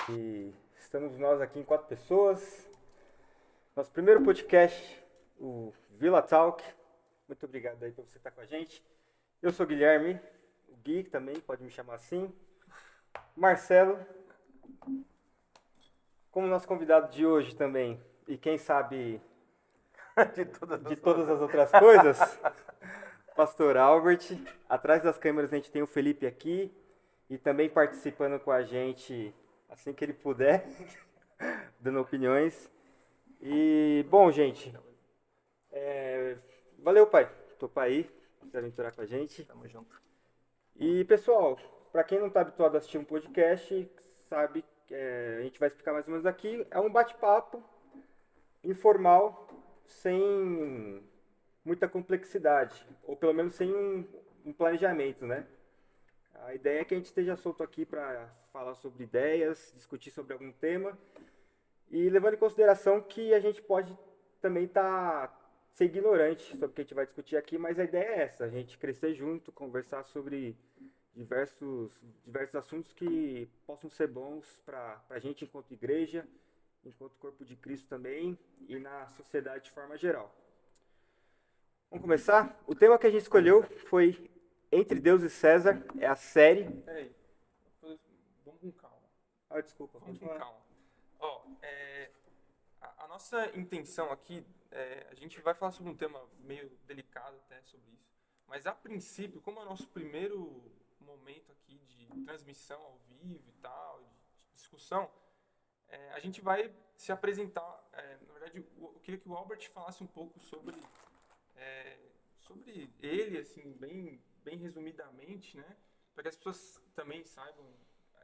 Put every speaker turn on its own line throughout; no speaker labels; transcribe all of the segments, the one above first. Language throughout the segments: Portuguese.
E estamos nós aqui em 4 pessoas. Nosso primeiro podcast, o Villa Talk. Muito obrigado aí por você estar com a gente. Eu sou o Guilherme, o Gui também, pode me chamar assim. Marcelo, como nosso convidado de hoje também, e quem sabe de todas as outras coisas, Pastor Albert. Atrás das câmeras a gente tem o Felipe aqui e também participando com a gente assim que ele puder, dando opiniões. E, bom, gente, valeu, pai, topar aí, se aventurar com a gente.
Tamo junto.
E, pessoal, para quem não está habituado a assistir um podcast, sabe, a gente vai explicar mais ou menos aqui, é um bate-papo informal, sem muita complexidade, ou pelo menos sem um planejamento, né? A ideia é que a gente esteja solto aqui para falar sobre ideias, discutir sobre algum tema, e levando em consideração que a gente pode também ser ignorante sobre o que a gente vai discutir aqui, mas a ideia é essa, a gente crescer junto, conversar sobre diversos assuntos que possam ser bons para a gente enquanto igreja, enquanto corpo de Cristo também, e na sociedade de forma geral. Vamos começar? O tema que a gente escolheu foi Entre Deus e César, é a série.
Peraí, vamos com calma.
Ah, desculpa,
Vamos
pode
com
falar.
calma. Ó, a nossa intenção aqui, a gente vai falar sobre um tema meio delicado até sobre isso, mas a princípio, como é o nosso primeiro momento aqui de transmissão ao vivo e tal, de discussão, a gente vai se apresentar. Na verdade, eu queria que o Albert falasse um pouco sobre ele, assim, bem resumidamente, né? Para que as pessoas também saibam.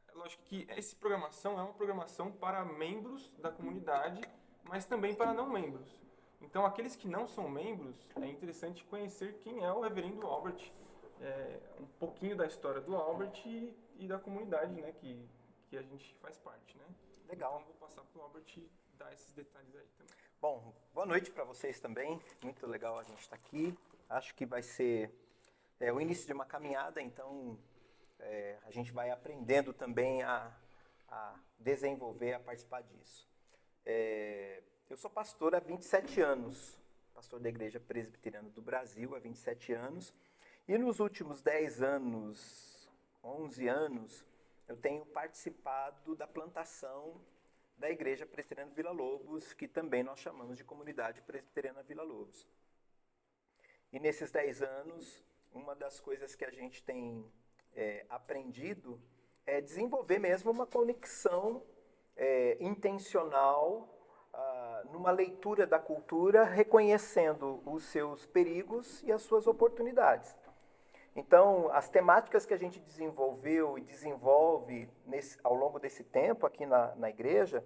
É lógico que essa programação é uma programação para membros da comunidade, mas também para não membros. Então, aqueles que não são membros, é interessante conhecer quem é o reverendo Albert, um pouquinho da história do Albert e da comunidade, né, que a gente faz parte, né?
Legal.
Então, vou passar para o Albert dar esses detalhes aí também.
Bom, boa noite para vocês também. Muito legal a gente estar aqui. Acho que vai ser o início de uma caminhada, então a gente vai aprendendo também a desenvolver, a participar disso. Eu sou pastor há 27 anos, pastor da Igreja Presbiteriana do Brasil há 27 anos, e nos últimos 10 anos, 11 anos, eu tenho participado da plantação da Igreja Presbiteriana Vila Lobos, que também nós chamamos de Comunidade Presbiteriana Vila Lobos. E nesses 10 anos, uma das coisas que a gente tem aprendido é desenvolver mesmo uma conexão intencional numa leitura da cultura, reconhecendo os seus perigos e as suas oportunidades. Então, as temáticas que a gente desenvolveu e desenvolve ao longo desse tempo aqui na igreja,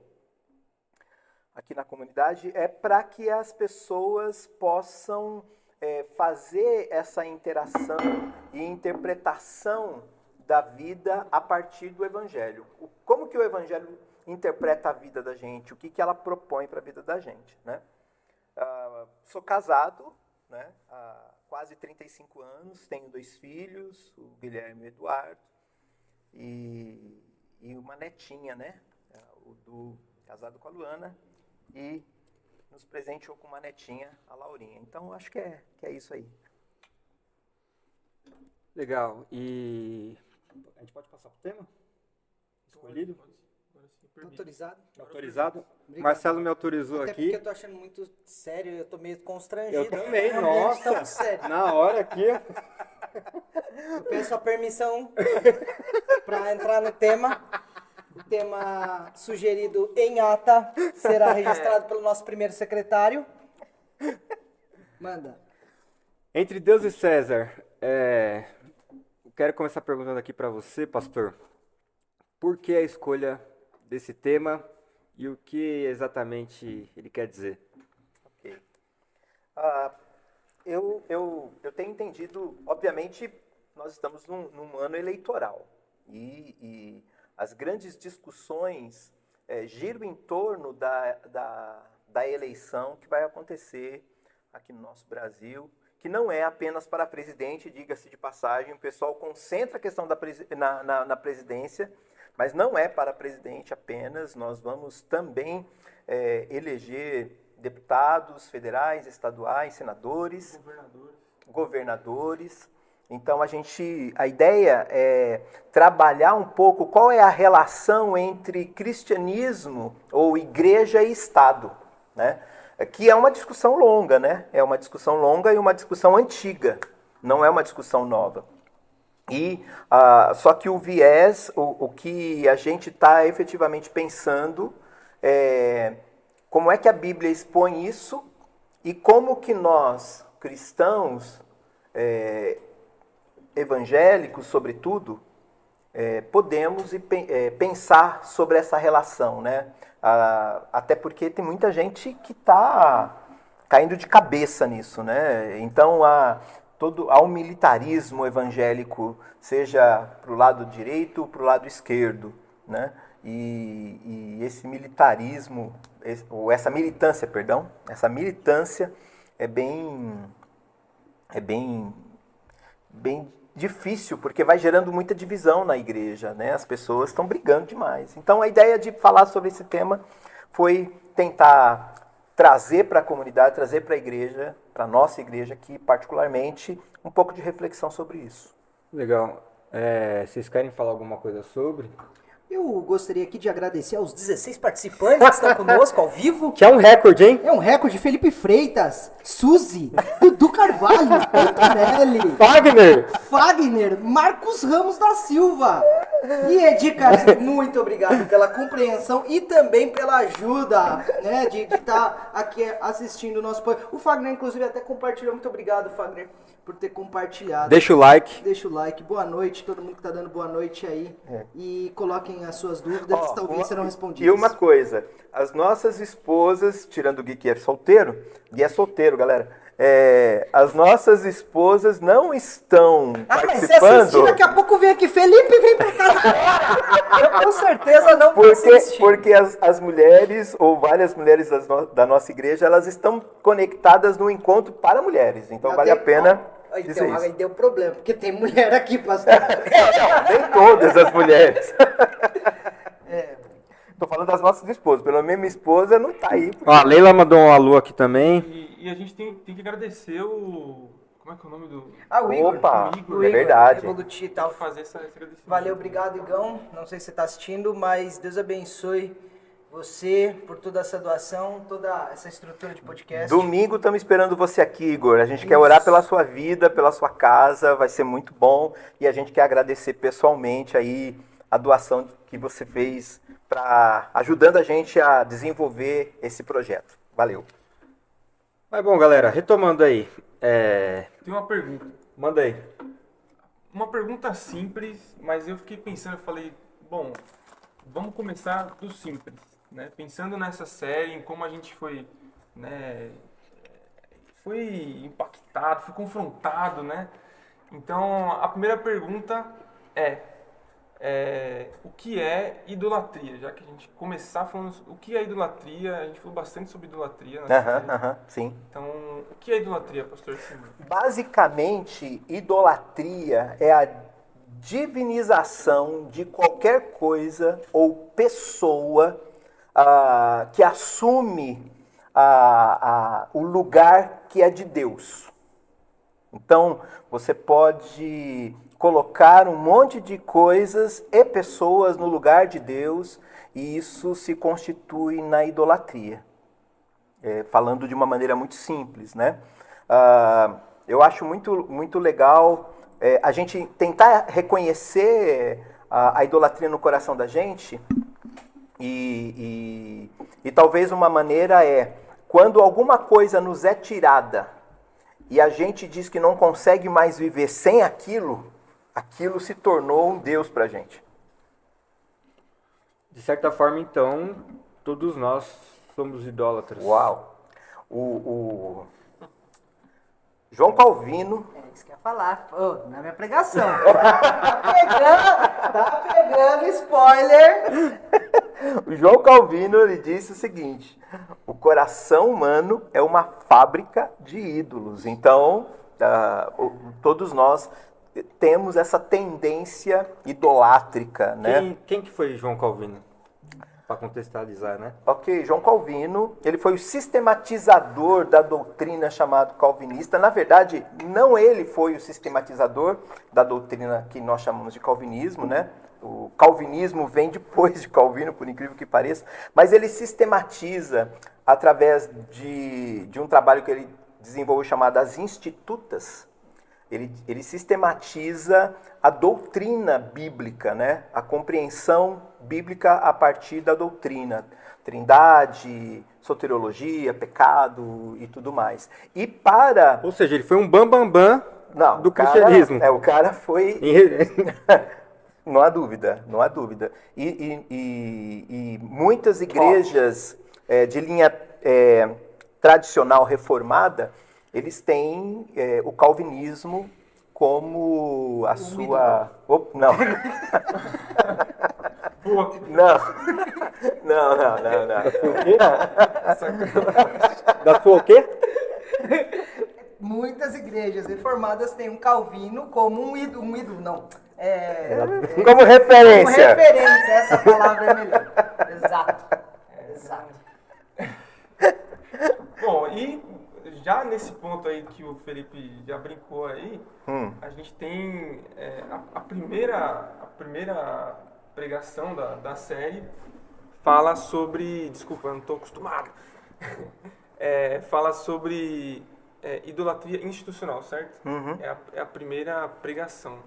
aqui na comunidade, é para que as pessoas possam fazer essa interação e interpretação da vida a partir do Evangelho. Como que o Evangelho interpreta a vida da gente? O que ela propõe para a vida da gente, né? Sou casado, né? Há quase 35 anos, tenho 2 filhos, o Guilherme e o Eduardo, e uma netinha, né? Casado com a Luana, e nos presenteou com uma netinha, a Laurinha. Então, acho que é isso aí.
Legal, e a gente pode passar pro tema? Escolhido?
Pode. Agora sim, permite.
Autorizado?
Autorizado?
Obrigado.
Marcelo me autorizou
Até
aqui.
porque eu tô achando muito sério, eu tô meio constrangido.
Eu também,
É um ambiente tão
nossa,
sério.
na hora aqui.
Eu peço a permissão para entrar no tema. O tema sugerido em ata será registrado pelo nosso primeiro secretário. Manda.
Entre Deus e César, eu quero começar perguntando aqui para você, pastor, por que a escolha desse tema e o que exatamente ele quer dizer?
Ok. Eu tenho entendido, obviamente, nós estamos num ano eleitoral e as grandes discussões giram em torno da eleição que vai acontecer aqui no nosso Brasil, que não é apenas para presidente, diga-se de passagem, o pessoal concentra a questão na presidência, Mas não é para presidente apenas, nós vamos também eleger deputados federais, estaduais, senadores, governadores. Então a ideia é trabalhar um pouco qual é a relação entre cristianismo ou igreja e Estado, né? Que é uma discussão longa, né? É uma discussão longa e uma discussão antiga, não é uma discussão nova. E só que o viés, o que a gente está efetivamente pensando é como é que a Bíblia expõe isso e como que nós, cristãos, evangélicos, sobretudo, podemos pensar sobre essa relação, né? Até porque tem muita gente que está caindo de cabeça nisso, né? Então, há um militarismo evangélico, seja para o lado direito ou para o lado esquerdo, né? E esse militarismo, ou essa militância é bem difícil, porque vai gerando muita divisão na igreja, né? As pessoas estão brigando demais. Então, a ideia de falar sobre esse tema foi tentar trazer para a comunidade, trazer para a igreja, para a nossa igreja aqui, particularmente, um pouco de reflexão sobre isso.
Legal. Vocês querem falar alguma coisa sobre?
Eu gostaria aqui de agradecer aos 16 participantes que estão conosco ao vivo.
Que é um recorde, hein?
É um recorde. Felipe Freitas, Suzy, Dudu Carvalho, Antonelli, Fagner, Marcos Ramos da Silva e Edi Carlos. Muito obrigado pela compreensão e também pela ajuda, né, de estar aqui assistindo o nosso podcast. O Fagner, inclusive, até compartilhou. Muito obrigado, Fagner, por ter compartilhado.
Deixa o like.
Deixa o like. Boa noite, todo mundo que está dando boa noite aí. E coloquem as suas dúvidas, que talvez serão respondidas.
E uma coisa, as nossas esposas, tirando o Gui que é solteiro, galera, as nossas esposas não estão participando.
Mas se assistir, daqui a pouco vem aqui, Felipe, vem pra casa agora! Com certeza não vou assistir.
Porque as mulheres, ou várias mulheres da nossa igreja, elas estão conectadas no encontro para mulheres. Então vale a pena dizer
então,
isso.
aí deu problema, porque tem mulher aqui, pastor.
Nem todas as mulheres. Tô falando das nossas esposas. Pelo menos minha esposa não tá aí.
Ó, a Leila mandou um alô aqui também.
E a gente tem que agradecer o... Como é que é o nome do...
O Igor.
Opa,
o Igor,
é verdade.
Revoluti e
Tem
tal.
que fazer esse agradecimento.
Valeu, obrigado, Igão. Não sei se você está assistindo, mas Deus abençoe você por toda essa doação, toda essa estrutura de podcast.
Domingo estamos esperando você aqui, Igor. A gente quer orar pela sua vida, pela sua casa, vai ser muito bom. E a gente quer agradecer pessoalmente aí a doação que você fez ajudando a gente a desenvolver esse projeto. Valeu.
Mas bom, galera, retomando aí.
Tem uma pergunta.
Manda aí.
Uma pergunta simples, mas eu fiquei pensando, eu falei, bom, vamos começar do simples, né? Pensando nessa série, em como a gente foi, né, foi impactado, foi confrontado, né? Então, a primeira pergunta o que é idolatria? Já que a gente começar falando o que é idolatria, a gente falou bastante sobre idolatria na série.
Sim.
Então, o que é idolatria, pastor Simão?
Basicamente, idolatria é a divinização de qualquer coisa ou pessoa que assume o lugar que é de Deus. Então, você pode colocar um monte de coisas e pessoas no lugar de Deus e isso se constitui na idolatria. Falando de uma maneira muito simples, né? Eu acho muito legal a gente tentar reconhecer a idolatria no coração da gente e talvez uma maneira quando alguma coisa nos é tirada e a gente diz que não consegue mais viver sem aquilo se tornou um Deus pra gente.
De certa forma, então, todos nós somos idólatras.
Uau! O João Calvino...
Isso que eu ia falar, na minha pregação. Tá pegando spoiler.
O João Calvino ele disse o seguinte: o coração humano é uma fábrica de ídolos. Então, todos nós temos essa tendência idolátrica, né?
Quem que foi João Calvino? Para contextualizar, né?
Ok, João Calvino, ele foi o sistematizador da doutrina chamada calvinista. Na verdade, não ele foi o sistematizador da doutrina que nós chamamos de calvinismo, né? O calvinismo vem depois de Calvino, por incrível que pareça, mas ele sistematiza através de um trabalho que ele desenvolveu chamado As Institutas. Ele sistematiza a doutrina bíblica, né? A compreensão bíblica a partir da doutrina. Trindade, soteriologia, pecado e tudo mais. E para...
Ou seja, ele foi um bambambam do cristianismo.
O cara foi... Não há dúvida, não há dúvida. E muitas igrejas de linha tradicional reformada, eles têm o calvinismo como a sua... não. Não.
Da sua o quê?
Muitas igrejas reformadas têm um Calvino como um ídolo, não.
Como referência.
Como referência, essa palavra é melhor. Exato.
Bom, e já nesse ponto aí que o Felipe já brincou aí, a gente tem a primeira pregação da série fala sobre... Desculpa, eu não estou acostumado. Fala sobre idolatria institucional, certo?
Uhum.
É a primeira pregação.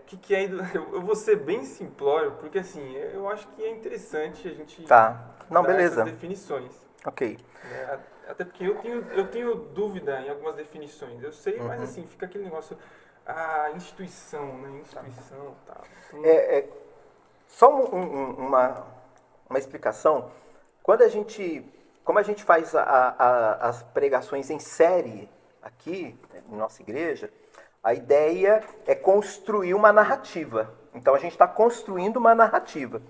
Que é eu vou ser bem simplório, porque assim, eu acho que é interessante a gente
dar
essas definições.
Ok.
Até porque eu tenho dúvida em algumas definições. Eu sei, mas assim, fica aquele negócio, a instituição, né? Instituição, tal.
Só uma explicação. Como a gente faz as pregações em série aqui, na nossa igreja, a ideia é construir uma narrativa. Então, a gente está construindo uma narrativa.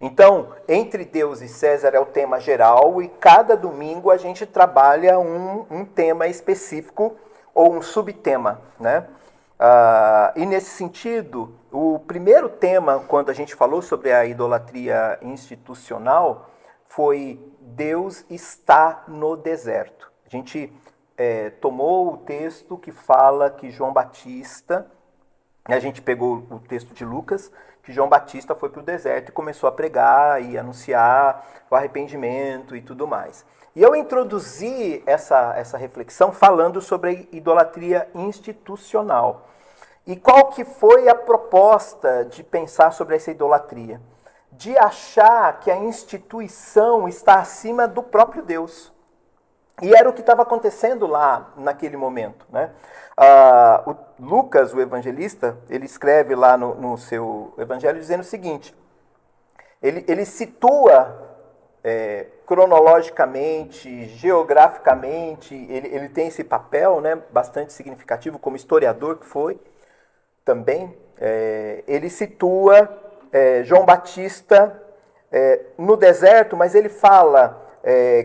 Então, Entre Deus e César é o tema geral e cada domingo a gente trabalha um tema específico ou um subtema, né? E nesse sentido, o primeiro tema, quando a gente falou sobre a idolatria institucional, foi Deus está no deserto. A gente tomou o texto que fala que João Batista, a gente pegou o texto de Lucas, que João Batista foi para o deserto e começou a pregar e anunciar o arrependimento e tudo mais. E eu introduzi essa reflexão falando sobre a idolatria institucional. E qual que foi a proposta de pensar sobre essa idolatria? De achar que a instituição está acima do próprio Deus. E era o que estava acontecendo lá naquele momento, né? O Lucas, o evangelista, ele escreve lá no seu evangelho dizendo o seguinte, ele situa cronologicamente, geograficamente, ele tem esse papel, né, bastante significativo como historiador que foi também, ele situa João Batista no deserto, mas ele fala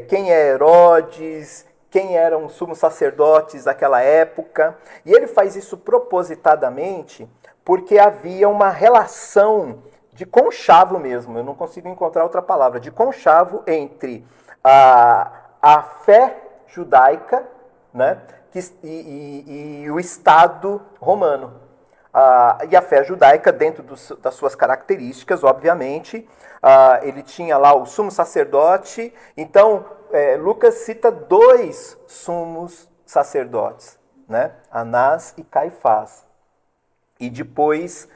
quem é Herodes, quem eram os sumos sacerdotes daquela época. E ele faz isso propositadamente porque havia uma relação de conchavo mesmo, eu não consigo encontrar outra palavra, de conchavo entre a fé judaica, né, e o Estado romano. E a fé judaica, dentro das suas características, obviamente, ele tinha lá o sumo sacerdote. Então, Lucas cita 2 sumos sacerdotes, né? Anás e Caifás. E depois,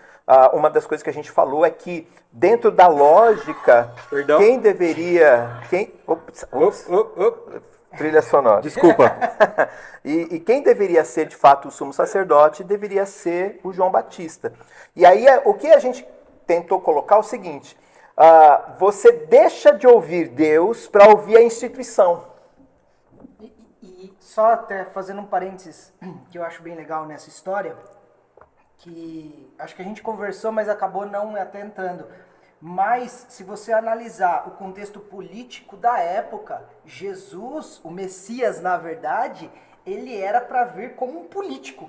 uma das coisas que a gente falou é que, dentro da lógica,
Perdão?
quem deveria... Trilha sonora.
Desculpa.
E quem deveria ser, de fato, o sumo sacerdote deveria ser o João Batista. E aí, o que a gente tentou colocar é o seguinte, você deixa de ouvir Deus para ouvir a instituição.
E só até fazendo um parênteses, que eu acho bem legal nessa história, que acho que a gente conversou, mas acabou não até entrando. Mas, se você analisar o contexto político da época, Jesus, o Messias, na verdade, ele era para vir como um político,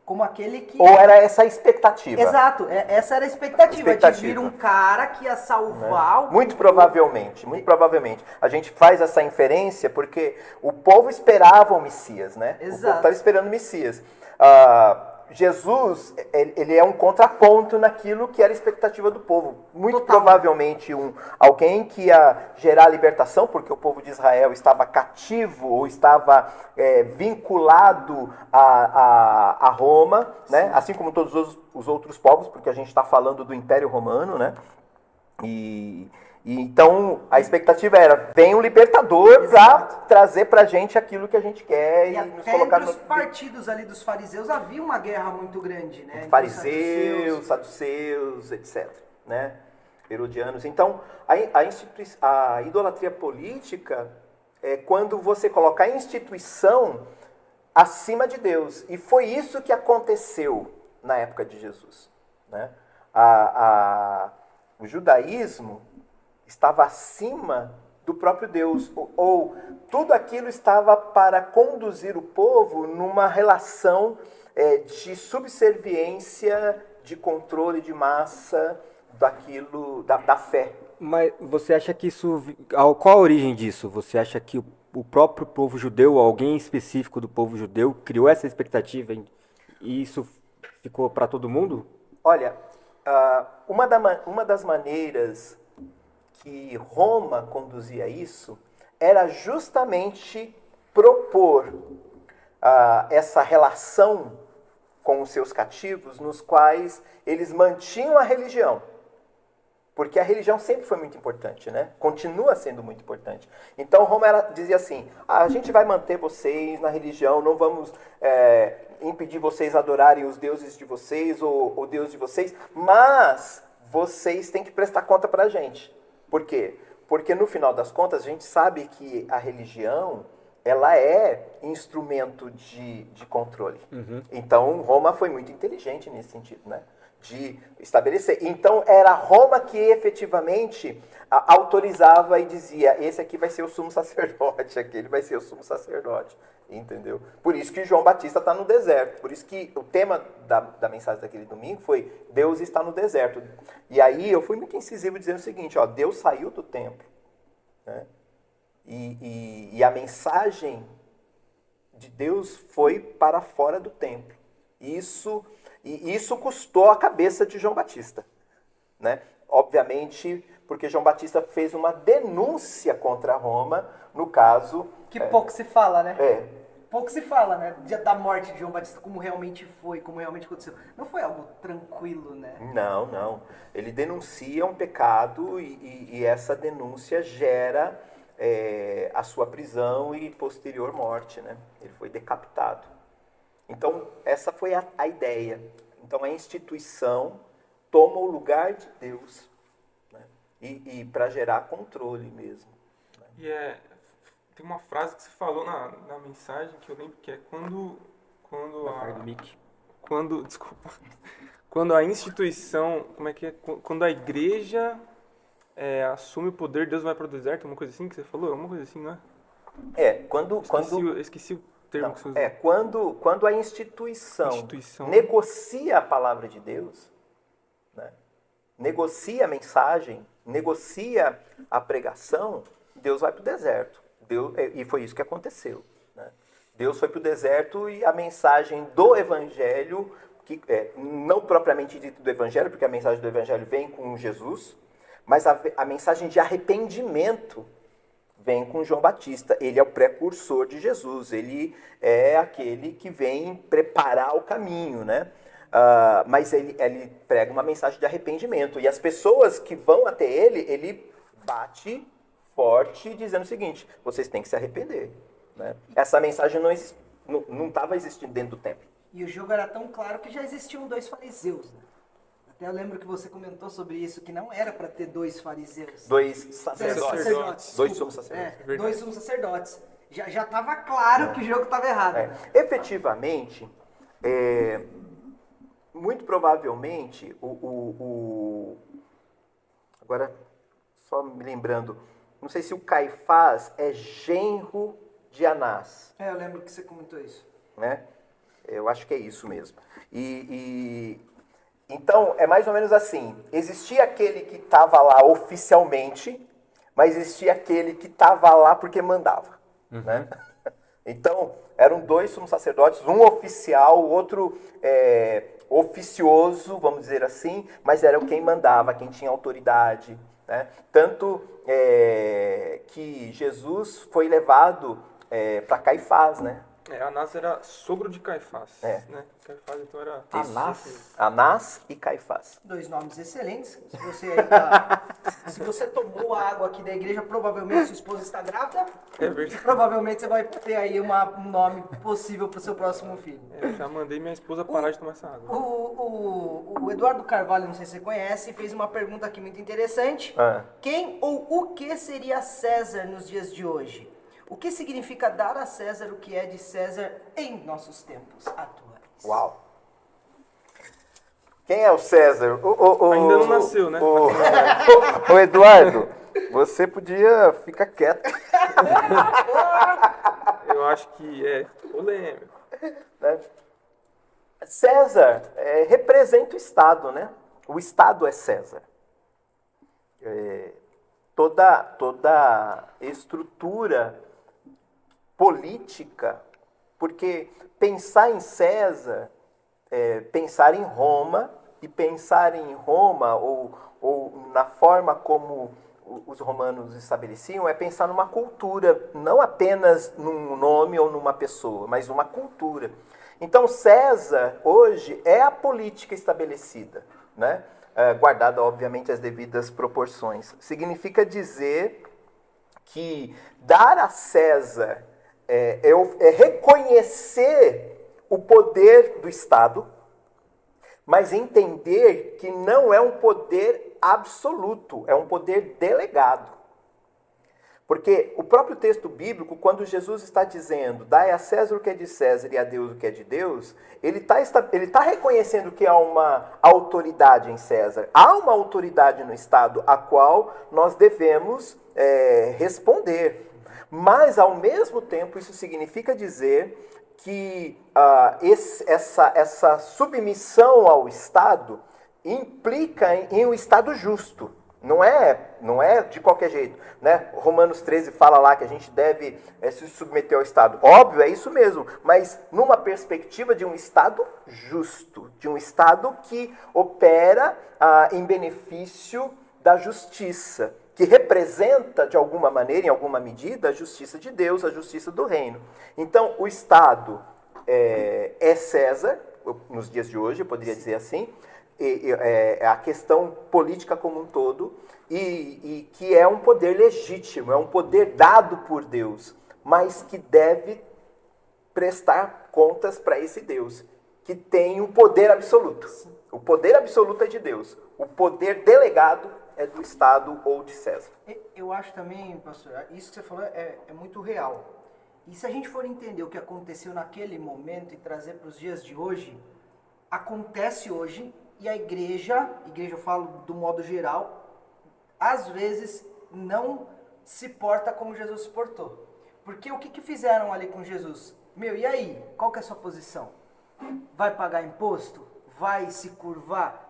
como aquele que...
Ou era essa a expectativa?
Exato, essa era a expectativa. De vir um cara que ia salvar o...
Muito provavelmente, muito provavelmente. A gente faz essa inferência porque o povo esperava o Messias, né? O
Exato.
povo estava esperando o Messias. Jesus, ele é um contraponto naquilo que era a expectativa do povo. Muito
Total.
provavelmente alguém que ia gerar a libertação, porque o povo de Israel estava cativo ou estava vinculado a Roma, né? Assim como todos os outros povos, porque a gente está falando do Império Romano, né? E então a expectativa era, vem um libertador para trazer pra gente aquilo que a gente quer
E
e nos
até
colocar
entre os
no...
partidos ali dos fariseus havia uma guerra muito grande, né? Entre os
Fariseus, saduceus, etc. Né? Herodianos. Então, a idolatria política é quando você coloca a instituição acima de Deus. E foi isso que aconteceu na época de Jesus. Né? O judaísmo estava acima do próprio Deus, ou tudo aquilo estava para conduzir o povo numa relação de subserviência, de controle de massa daquilo, da fé.
Mas você acha que isso... Qual a origem disso? Você acha que o próprio povo judeu, alguém específico do povo judeu, criou essa expectativa e isso ficou para todo mundo?
Olha, uma das maneiras que Roma conduzia isso era justamente propor essa relação com os seus cativos, nos quais eles mantinham a religião. Porque a religião sempre foi muito importante, né? Continua sendo muito importante. Então Roma dizia assim, a gente vai manter vocês na religião, não vamos impedir vocês adorarem os deuses de vocês ou o Deus de vocês, mas vocês têm que prestar conta pra gente. Por quê? Porque no final das contas a gente sabe que a religião ela é instrumento de controle. Uhum. Então Roma foi muito inteligente nesse sentido, né? De estabelecer. Então era Roma que efetivamente autorizava e dizia, esse aqui vai ser o sumo sacerdote, aquele vai ser o sumo sacerdote. Entendeu? Por isso que João Batista está no deserto. Por isso que o tema da mensagem daquele domingo foi Deus está no deserto. E aí eu fui muito incisivo dizendo o seguinte, ó, Deus saiu do templo. Né? E a mensagem de Deus foi para fora do templo. E isso custou a cabeça de João Batista. Né? Obviamente, porque João Batista fez uma denúncia contra Roma, no caso...
Que pouco se fala, né?
Pouco
se fala, né? Da morte de João Batista, como realmente foi, como realmente aconteceu. Não foi algo tranquilo, né?
Não. Ele denuncia um pecado e essa denúncia gera a sua prisão e posterior morte, né? Ele foi decapitado. Então, essa foi a ideia. Então, a instituição toma o lugar de Deus, né? E para gerar controle mesmo. Né?
E tem uma frase que você falou na mensagem que eu lembro que é quando a instituição, como é que é? Quando a igreja assume o poder, Deus vai para o deserto, uma coisa assim que você falou? Uma coisa assim, não é? Esqueci o termo que você usou.
Quando a instituição negocia a palavra de Deus, né? Negocia a mensagem, negocia a pregação, Deus vai para o deserto. E foi isso que aconteceu. Né? Deus foi para o deserto e a mensagem do Evangelho, que não propriamente dito do Evangelho, porque a mensagem do Evangelho vem com Jesus, mas a mensagem de arrependimento vem com João Batista. Ele é o precursor de Jesus, ele é aquele que vem preparar o caminho, né? Mas ele prega uma mensagem de arrependimento. E as pessoas que vão até ele bate forte dizendo o seguinte, vocês têm que se arrepender. Né? Essa mensagem não estava existindo dentro do templo.
E o jogo era tão claro que já existiam 2 fariseus. Né? Até eu lembro que você comentou sobre isso, que não era para ter 2 fariseus.
2 sacerdotes. 2 sumos sacerdotes.
2 sumos sacerdotes. Já estava claro que o jogo estava errado. Né?
Efetivamente, muito provavelmente, agora, só me lembrando, não sei se o Caifás é genro de Anás.
Eu lembro que você comentou isso.
Né? Eu acho que é isso mesmo. Então, é mais ou menos assim. Existia aquele que estava lá oficialmente, mas existia aquele que estava lá porque mandava. Né? Então, eram dois sumos sacerdotes, um oficial, o outro oficioso, vamos dizer assim, mas era quem mandava, quem tinha autoridade. Né? Tanto que Jesus foi levado para Caifás, né?
Anás era sogro de Caifás.
É.
Né? Caifás, então, era...
Anás e Caifás.
Dois nomes excelentes. Se você tomou a água aqui da igreja, provavelmente sua esposa está grávida.
É verdade.
Provavelmente você vai ter aí um nome possível para o seu próximo filho.
Eu já mandei minha esposa parar de tomar essa água.
O Eduardo Carvalho, não sei se você conhece, fez uma pergunta aqui muito interessante. Quem ou o que seria César nos dias de hoje? O que significa dar a César o que é de César em nossos tempos atuais?
Uau! Quem é o César?
Ainda não nasceu, né?
O Eduardo, você podia ficar quieto.
Eu acho que é polêmico.
Né? César representa o Estado, né? O Estado é César. Toda estrutura política, porque pensar em César, pensar em Roma, e pensar em Roma, ou na forma como os romanos estabeleciam, é pensar numa cultura, não apenas num nome ou numa pessoa, mas numa cultura. Então César, hoje, é a política estabelecida, né? Guardada, obviamente, as devidas proporções. Significa dizer que dar a César é reconhecer o poder do Estado, mas entender que não é um poder absoluto, é um poder delegado. Porque o próprio texto bíblico, quando Jesus está dizendo, dai a César o que é de César e a Deus o que é de Deus, ele está reconhecendo que há uma autoridade em César. Há uma autoridade no Estado a qual nós devemos responder. Mas, ao mesmo tempo, isso significa dizer que essa submissão ao Estado implica em um Estado justo. Não é de qualquer jeito. Né? Romanos 13 fala lá que a gente deve se submeter ao Estado. Óbvio, é isso mesmo. Mas numa perspectiva de um Estado justo. De um Estado que opera em benefício da justiça. Que representa, de alguma maneira, em alguma medida, a justiça de Deus, a justiça do reino. Então, o Estado é César, nos dias de hoje, eu poderia dizer assim, a questão política como um todo, e que é um poder legítimo, é um poder dado por Deus, mas que deve prestar contas para esse Deus, que tem um poder absoluto. O poder absoluto é de Deus, o poder delegado é do Estado ou de César.
Eu acho também, pastor, isso que você falou é muito real. E se a gente for entender o que aconteceu naquele momento e trazer para os dias de hoje, acontece hoje e a igreja eu falo do modo geral, às vezes não se porta como Jesus se portou. Porque o que fizeram ali com Jesus? E aí? Qual que é a sua posição? Vai pagar imposto? Vai se curvar?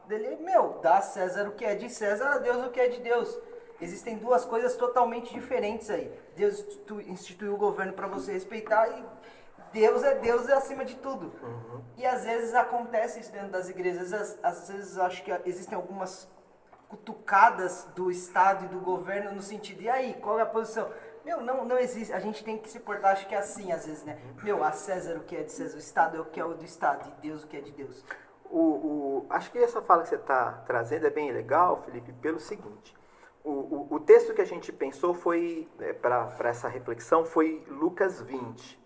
Dá a César o que é de César, a Deus o que é de Deus. Existem duas coisas totalmente diferentes aí. Deus instituiu o governo para você respeitar e Deus é acima de tudo. Uhum. E às vezes acontece isso dentro das igrejas. Às vezes acho que existem algumas cutucadas do Estado e do governo no sentido, e aí, qual é a posição? Não existe, a gente tem que se portar, acho que é assim às vezes, né? A César o que é de César, o Estado é o que é do Estado e Deus o que é de Deus.
Acho que essa fala que você está trazendo é bem legal, Felipe, pelo seguinte. O texto que a gente pensou foi, para essa reflexão, foi Lucas 20.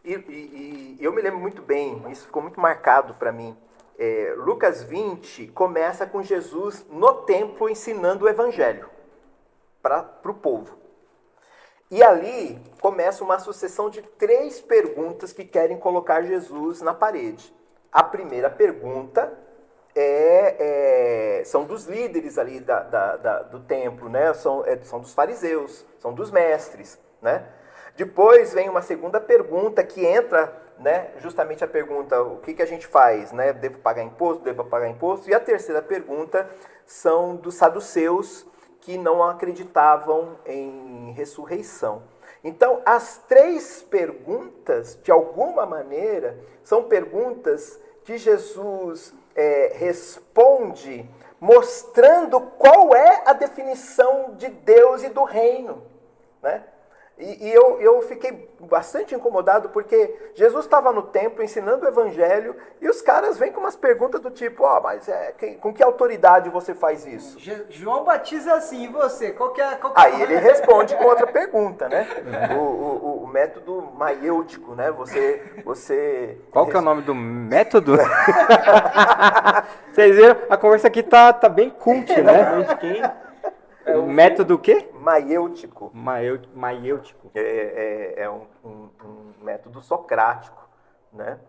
E eu me lembro muito bem, isso ficou muito marcado para mim. Lucas 20 começa com Jesus no templo ensinando o Evangelho para o povo. E ali começa uma sucessão de 3 perguntas que querem colocar Jesus na parede. A primeira pergunta são dos líderes ali do templo, né? São dos fariseus, são dos mestres, né? Depois vem uma segunda pergunta que entra, né, justamente a pergunta, o que a gente faz, né? Devo pagar imposto? Devo pagar imposto? E a terceira pergunta são dos saduceus, que não acreditavam em ressurreição. Então, as três perguntas, de alguma maneira, são perguntas que Jesus responde mostrando qual é a definição de Deus e do reino, né? E eu fiquei bastante incomodado porque Jesus estava no templo ensinando o evangelho e os caras vêm com umas perguntas do tipo, mas com que autoridade você faz isso?
João batiza assim, e você? Qual que é
Aí ele responde com outra pergunta, né? O método maiêutico, né? Você
Qual que é o nome do método? Vocês viram? A conversa aqui tá bem cult, né? De quem? O método o quê?
Maiêutico.
Maiêutico.
É um método socrático, né?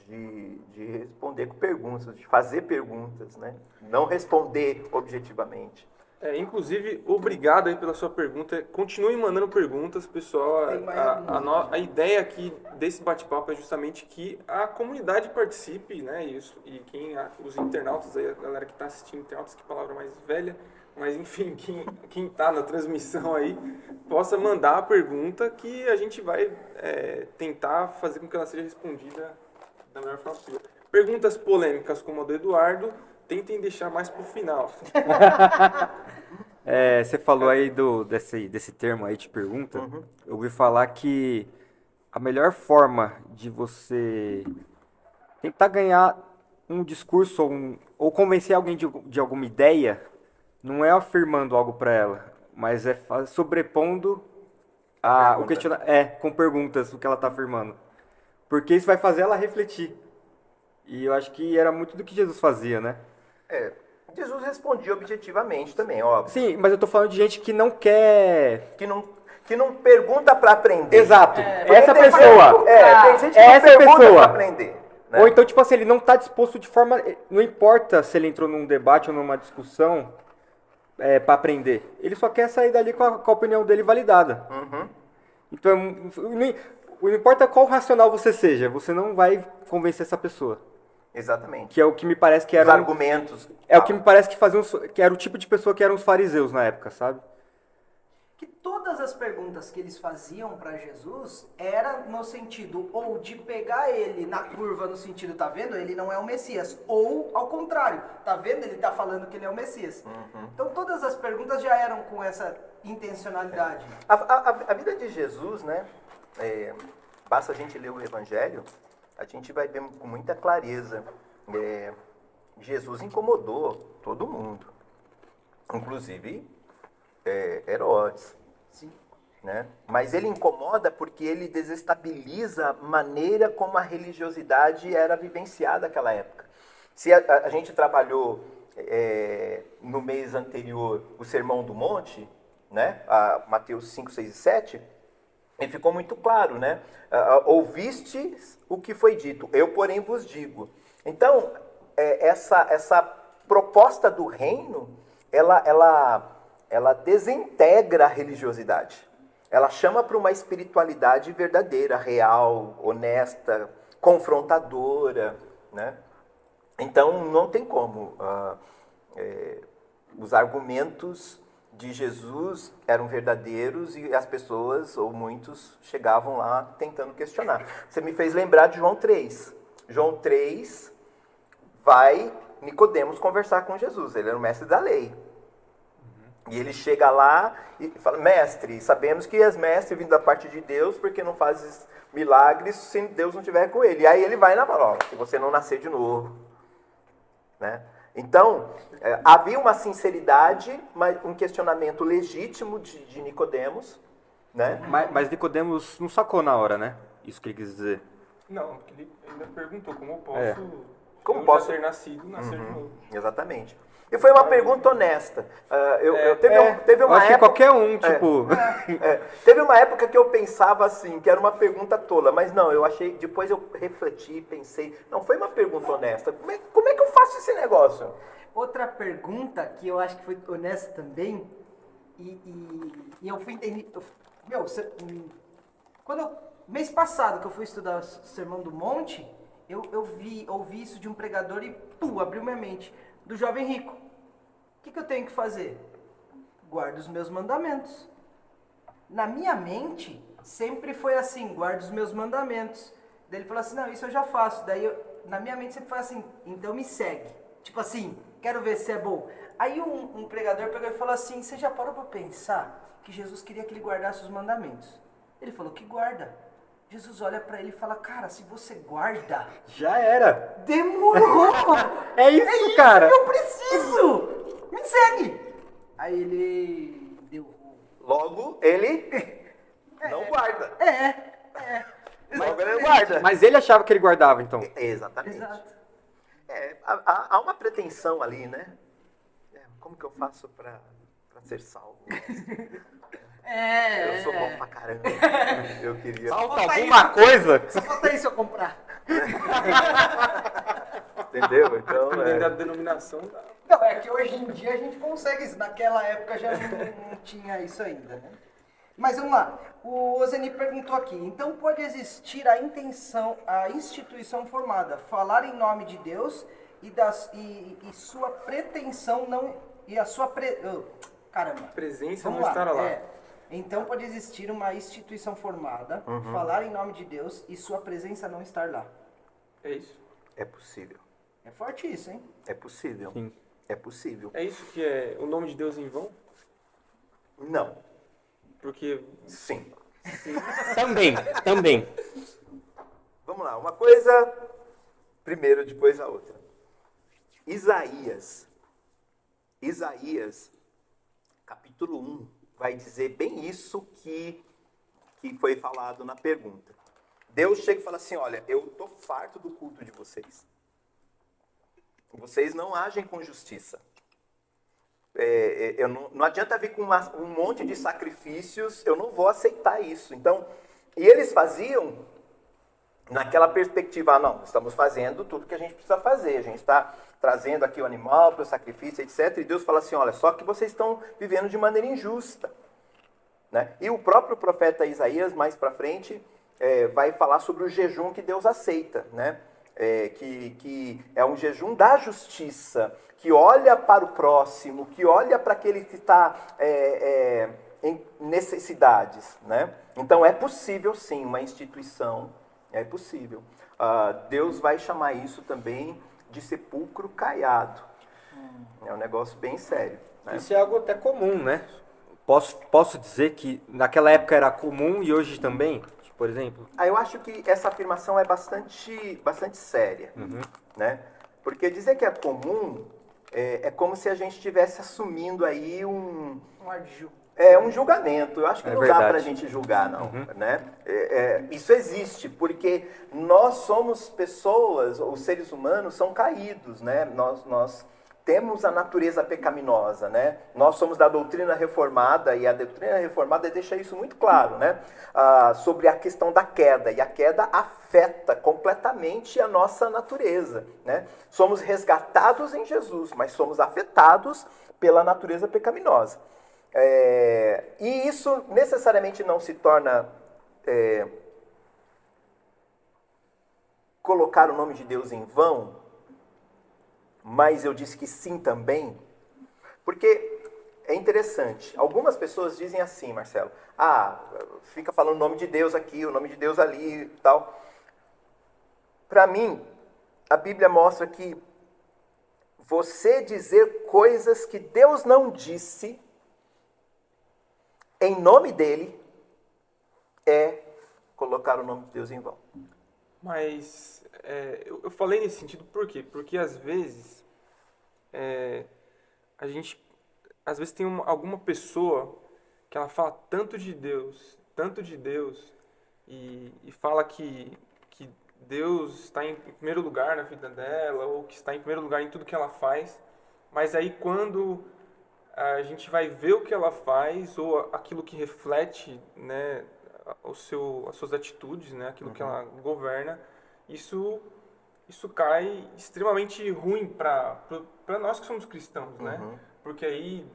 De responder com perguntas, de fazer perguntas, né? Não responder objetivamente.
Inclusive, obrigado aí pela sua pergunta. Continue mandando perguntas, pessoal. A ideia aqui desse bate-papo é justamente que a comunidade participe, né? E os internautas aí, a galera que está assistindo, internautas, que palavra mais velha, mas enfim, quem está na transmissão aí, possa mandar a pergunta que a gente vai tentar fazer com que ela seja respondida da melhor forma possível. Perguntas polêmicas como a do Eduardo, tentem deixar mais para o final.
Você falou aí desse termo aí de pergunta.
Uhum.
Eu ouvi falar que a melhor forma de você tentar ganhar um discurso ou convencer alguém de alguma ideia não é afirmando algo para ela, mas é sobrepondo o questionamento, com perguntas o que ela está afirmando. Porque isso vai fazer ela refletir. E eu acho que era muito do que Jesus fazia, né?
Jesus respondia objetivamente também, óbvio.
Sim, mas eu tô falando de gente que não quer...
Que não pergunta para aprender.
Exato. Essa
Tem
pessoa.
tem gente que não pergunta para aprender. Né?
Ou então, tipo assim, ele não tá disposto de forma... Não importa se ele entrou num debate ou numa discussão para aprender. Ele só quer sair dali com a opinião dele validada.
Uhum.
Então, não importa qual racional você seja, você não vai convencer essa pessoa.
Exatamente.
Que é o que me parece que
Os
era...
argumentos.
É o que me parece que era o tipo de pessoa que eram os fariseus na época, sabe?
Que todas as perguntas que eles faziam para Jesus era no sentido ou de pegar ele na curva no sentido, tá vendo? Ele não é o Messias. Ou ao contrário, tá vendo? Ele tá falando que ele é o Messias.
Uhum.
Então todas as perguntas já eram com essa intencionalidade.
A vida de Jesus, né? Basta a gente ler o Evangelho, a gente vai ver com muita clareza. Jesus incomodou todo mundo, inclusive Herodes.
Sim.
Né? Mas ele incomoda porque ele desestabiliza a maneira como a religiosidade era vivenciada naquela época. Se a gente trabalhou no mês anterior o Sermão do Monte, né? Mateus 5, 6 e 7, e ficou muito claro, né? Ouvistes o que foi dito, eu porém vos digo. Então, essa proposta do reino, ela desintegra a religiosidade. Ela chama para uma espiritualidade verdadeira, real, honesta, confrontadora, né? Então, não tem como. Os argumentos de Jesus eram verdadeiros e as pessoas, ou muitos, chegavam lá tentando questionar. Você me fez lembrar de João 3. João 3 vai Nicodemos conversar com Jesus. Ele era o mestre da lei. E ele chega lá e fala, mestre, sabemos que és mestre vindo da parte de Deus, porque não fazes milagres se Deus não estiver com ele. E aí ele vai na palavra, se você não nascer de novo. Né? Então, havia uma sinceridade, mas um questionamento legítimo de Nicodemos. Né?
Mas Nicodemos não sacou na hora, né? Isso que ele quis dizer.
Não, porque ele ainda perguntou como
Como
posso
posso
ter nascido, nascer de novo.
Exatamente. E foi uma pergunta honesta. Teve uma
acho
época,
que qualquer um, tipo...
teve uma época que eu pensava assim, que era uma pergunta tola, mas não, eu achei, depois eu refleti, pensei, não, foi uma pergunta honesta. Como é que eu faço esse negócio?
Outra pergunta que eu acho que foi honesta também, e eu fui entender, Mês passado que eu fui estudar o Sermão do Monte, eu ouvi isso de um pregador e, abriu minha mente. Do jovem rico. O que eu tenho que fazer? Guarda os meus mandamentos. Na minha mente, sempre foi assim, guarda os meus mandamentos. Daí ele falou assim, não, isso eu já faço. Daí, na minha mente sempre foi assim, então me segue. Tipo assim, quero ver se é bom. Aí um pregador pegou e falou assim, você já parou para pensar que Jesus queria que ele guardasse os mandamentos? Ele falou que guarda. Jesus olha para ele e fala, cara, se você guarda...
Já era.
Demorou!
É isso, cara.
Que eu preciso! Me segue! Aí ele deu...
Logo, ele não guarda. Logo, ele não
Mas,
guarda.
mas ele achava que ele guardava, então.
Exatamente.
Exato.
Há uma pretensão ali, né? Como que eu faço pra ser salvo? Eu sou bom pra caramba. Eu queria...
Falta alguma coisa?
Só falta isso eu comprar.
Entendeu? Então,
Dependendo da denominação, dá.
Não, é que hoje em dia a gente consegue isso. Naquela época já não tinha isso ainda, né? Mas vamos lá. O Ozeni perguntou aqui. Então pode existir a instituição formada, falar em nome de Deus e sua pretensão não... E a sua... caramba.
Presença
Vamos
não estará lá.
Então pode existir uma instituição formada, falar em nome de Deus e sua presença não estar lá.
É isso.
é possível.
É forte isso, hein?
É possível.
Sim.
É possível.
É isso que é o nome de Deus em vão?
Não.
Porque
Sim.
Também.
Vamos lá. Uma coisa primeiro, depois a outra. Isaías, capítulo 1, vai dizer bem isso que foi falado na pergunta. Deus chega e fala assim, olha, eu estou farto do culto de vocês. Vocês não agem com justiça. Não adianta vir com um monte de sacrifícios, eu não vou aceitar isso. Então, e eles faziam naquela perspectiva, não, estamos fazendo tudo que a gente precisa fazer, a gente está trazendo aqui o animal para o sacrifício, etc. E Deus fala assim, olha, só que vocês estão vivendo de maneira injusta. Né? E o próprio profeta Isaías, mais para frente, vai falar sobre o jejum que Deus aceita, né? Que é um jejum da justiça, que olha para o próximo, que olha para aquele que está em necessidades. Né? Então é possível sim, uma instituição, é possível. Deus vai chamar isso também de sepulcro caiado. É um negócio bem sério. Né?
Isso é algo até comum, né? Posso dizer que naquela época era comum e hoje também, por exemplo?
Eu acho que essa afirmação é bastante séria. Né? Porque dizer que é comum é como se a gente estivesse assumindo aí um julgamento. Eu acho que não dá para a gente julgar, não. Né? Isso existe, porque nós somos pessoas, os seres humanos são caídos, né? Nós temos a natureza pecaminosa, né? Nós somos da doutrina reformada, e a doutrina reformada deixa isso muito claro, né? Sobre a questão da queda, e a queda afeta completamente a nossa natureza, né? Somos resgatados em Jesus, mas somos afetados pela natureza pecaminosa. E isso necessariamente não se torna colocar o nome de Deus em vão, mas eu disse que sim também, porque é interessante. Algumas pessoas dizem assim, Marcelo, fica falando o nome de Deus aqui, o nome de Deus ali e tal. Para mim, a Bíblia mostra que você dizer coisas que Deus não disse em nome dele é colocar o nome de Deus em vão.
Mas eu falei nesse sentido por quê? Porque às vezes a gente tem alguma pessoa que ela fala tanto de Deus, e fala que Deus está em primeiro lugar na vida dela, ou que está em primeiro lugar em tudo que ela faz, mas aí quando a gente vai ver o que ela faz, ou aquilo que reflete, né, as suas atitudes, né, aquilo que ela governa, isso cai extremamente ruim para nós que somos cristãos, né? Porque aí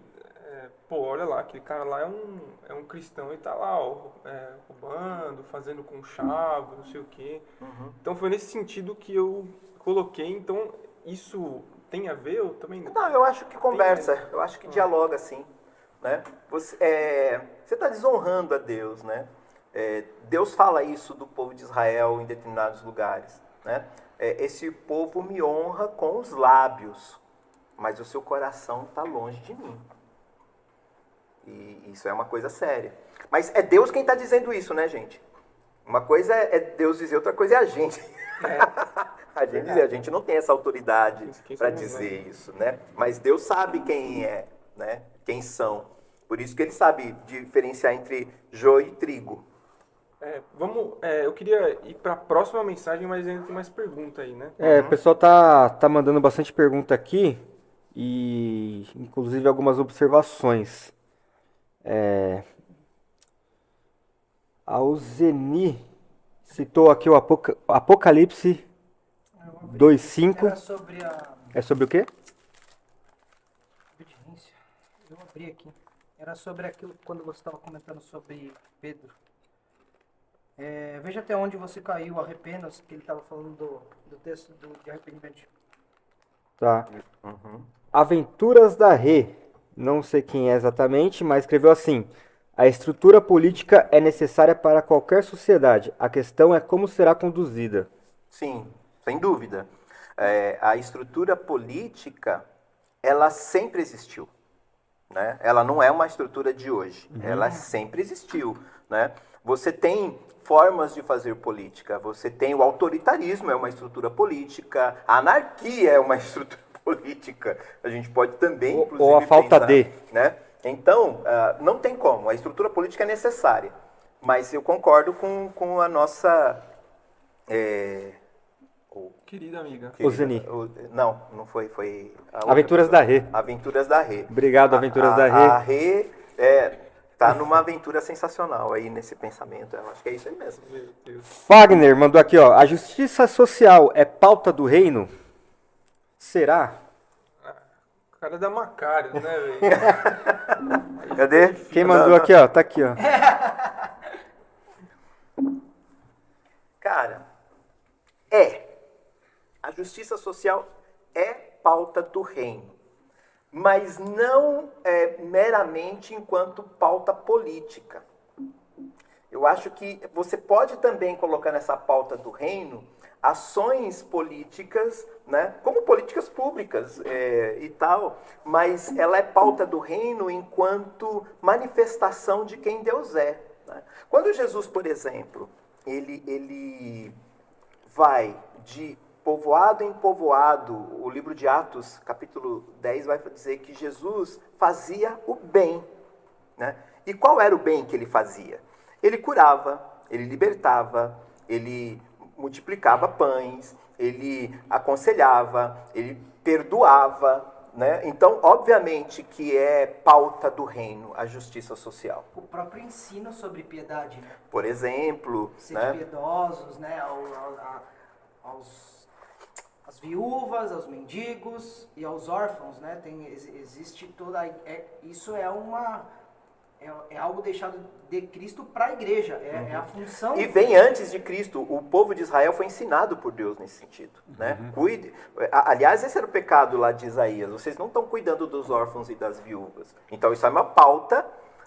olha lá, aquele cara lá é um cristão e tá lá, ó, roubando, fazendo conchavo, não sei o quê. Então foi nesse sentido que eu coloquei, então isso tem a ver, eu também...
Não, eu acho que conversa, eu acho que dialoga, sim. Né? Você está desonrando a Deus, né? Deus fala isso do povo de Israel em determinados lugares, né? Esse povo me honra com os lábios, mas o seu coração está longe de mim. E isso é uma coisa séria. Mas é Deus quem está dizendo isso, né, gente? Uma coisa é Deus dizer, outra coisa é a gente. A gente não tem essa autoridade para dizer isso, né? Mas Deus sabe quem é, né? Quem são. Por isso que ele sabe diferenciar entre joio e trigo.
Eu queria ir para a próxima mensagem, mas ainda tem mais pergunta aí, né?
O pessoal tá mandando bastante pergunta aqui e inclusive algumas observações. A Uzeni citou aqui o Apocalipse 2:5.
Era sobre a
É sobre o quê?
obediência. Eu abri aqui. Era sobre aquilo quando você estava comentando sobre Pedro. Veja até onde você caiu, arrependa-se, que ele estava falando do texto de arrependimento.
Tá. Aventuras da Rê. Não sei quem é exatamente, mas escreveu assim: a estrutura política é necessária para qualquer sociedade. A questão é como será conduzida.
Sim, sem dúvida. A estrutura política, ela sempre existiu. Né? Ela não é uma estrutura de hoje. Ela sempre existiu. Né? Você tem formas de fazer política. Você tem o autoritarismo, é uma estrutura política. A anarquia é uma estrutura política. A gente pode também, inclusive,
ou a falta
pensar,
de.
né? Então, não tem como. A estrutura política é necessária. Mas eu concordo com a nossa...
Querida amiga.
Uzeni.
Não foi. Foi a outra
Aventuras
pessoa.
da Rê.
Aventuras da Rê.
Obrigado, Aventuras da Rê.
A Rê tá numa aventura sensacional aí nesse pensamento. Eu acho que é isso aí mesmo.
Meu Deus.
Fagner mandou aqui, ó. A justiça social é pauta do reino? Será?
Cara da Macário, né, velho?
Cadê?
Quem mandou aqui, ó? Tá aqui, ó.
Cara, a justiça social é pauta do reino, mas não meramente enquanto pauta política. Eu acho que você pode também colocar nessa pauta do reino ações políticas, né, como políticas públicas e tal, mas ela é pauta do reino enquanto manifestação de quem Deus é. Né? Quando Jesus, por exemplo, ele vai de povoado em povoado, o livro de Atos, capítulo 10, vai dizer que Jesus fazia o bem. Né? E qual era o bem que ele fazia? Ele curava, ele libertava, ele multiplicava pães, ele aconselhava, ele perdoava. Né? Então, obviamente que é pauta do reino a justiça social.
O próprio ensino sobre piedade, né?
Por exemplo,
Ser
né?
piedosos, né? Às viúvas, aos mendigos e aos órfãos, né? Existe toda... isso é algo deixado de Cristo para a igreja. É a função...
E vem antes de Cristo. O povo de Israel foi ensinado por Deus nesse sentido. Né? Cuide. Aliás, esse era o pecado lá de Isaías. Vocês não estão cuidando dos órfãos e das viúvas. Então, isso é uma pauta.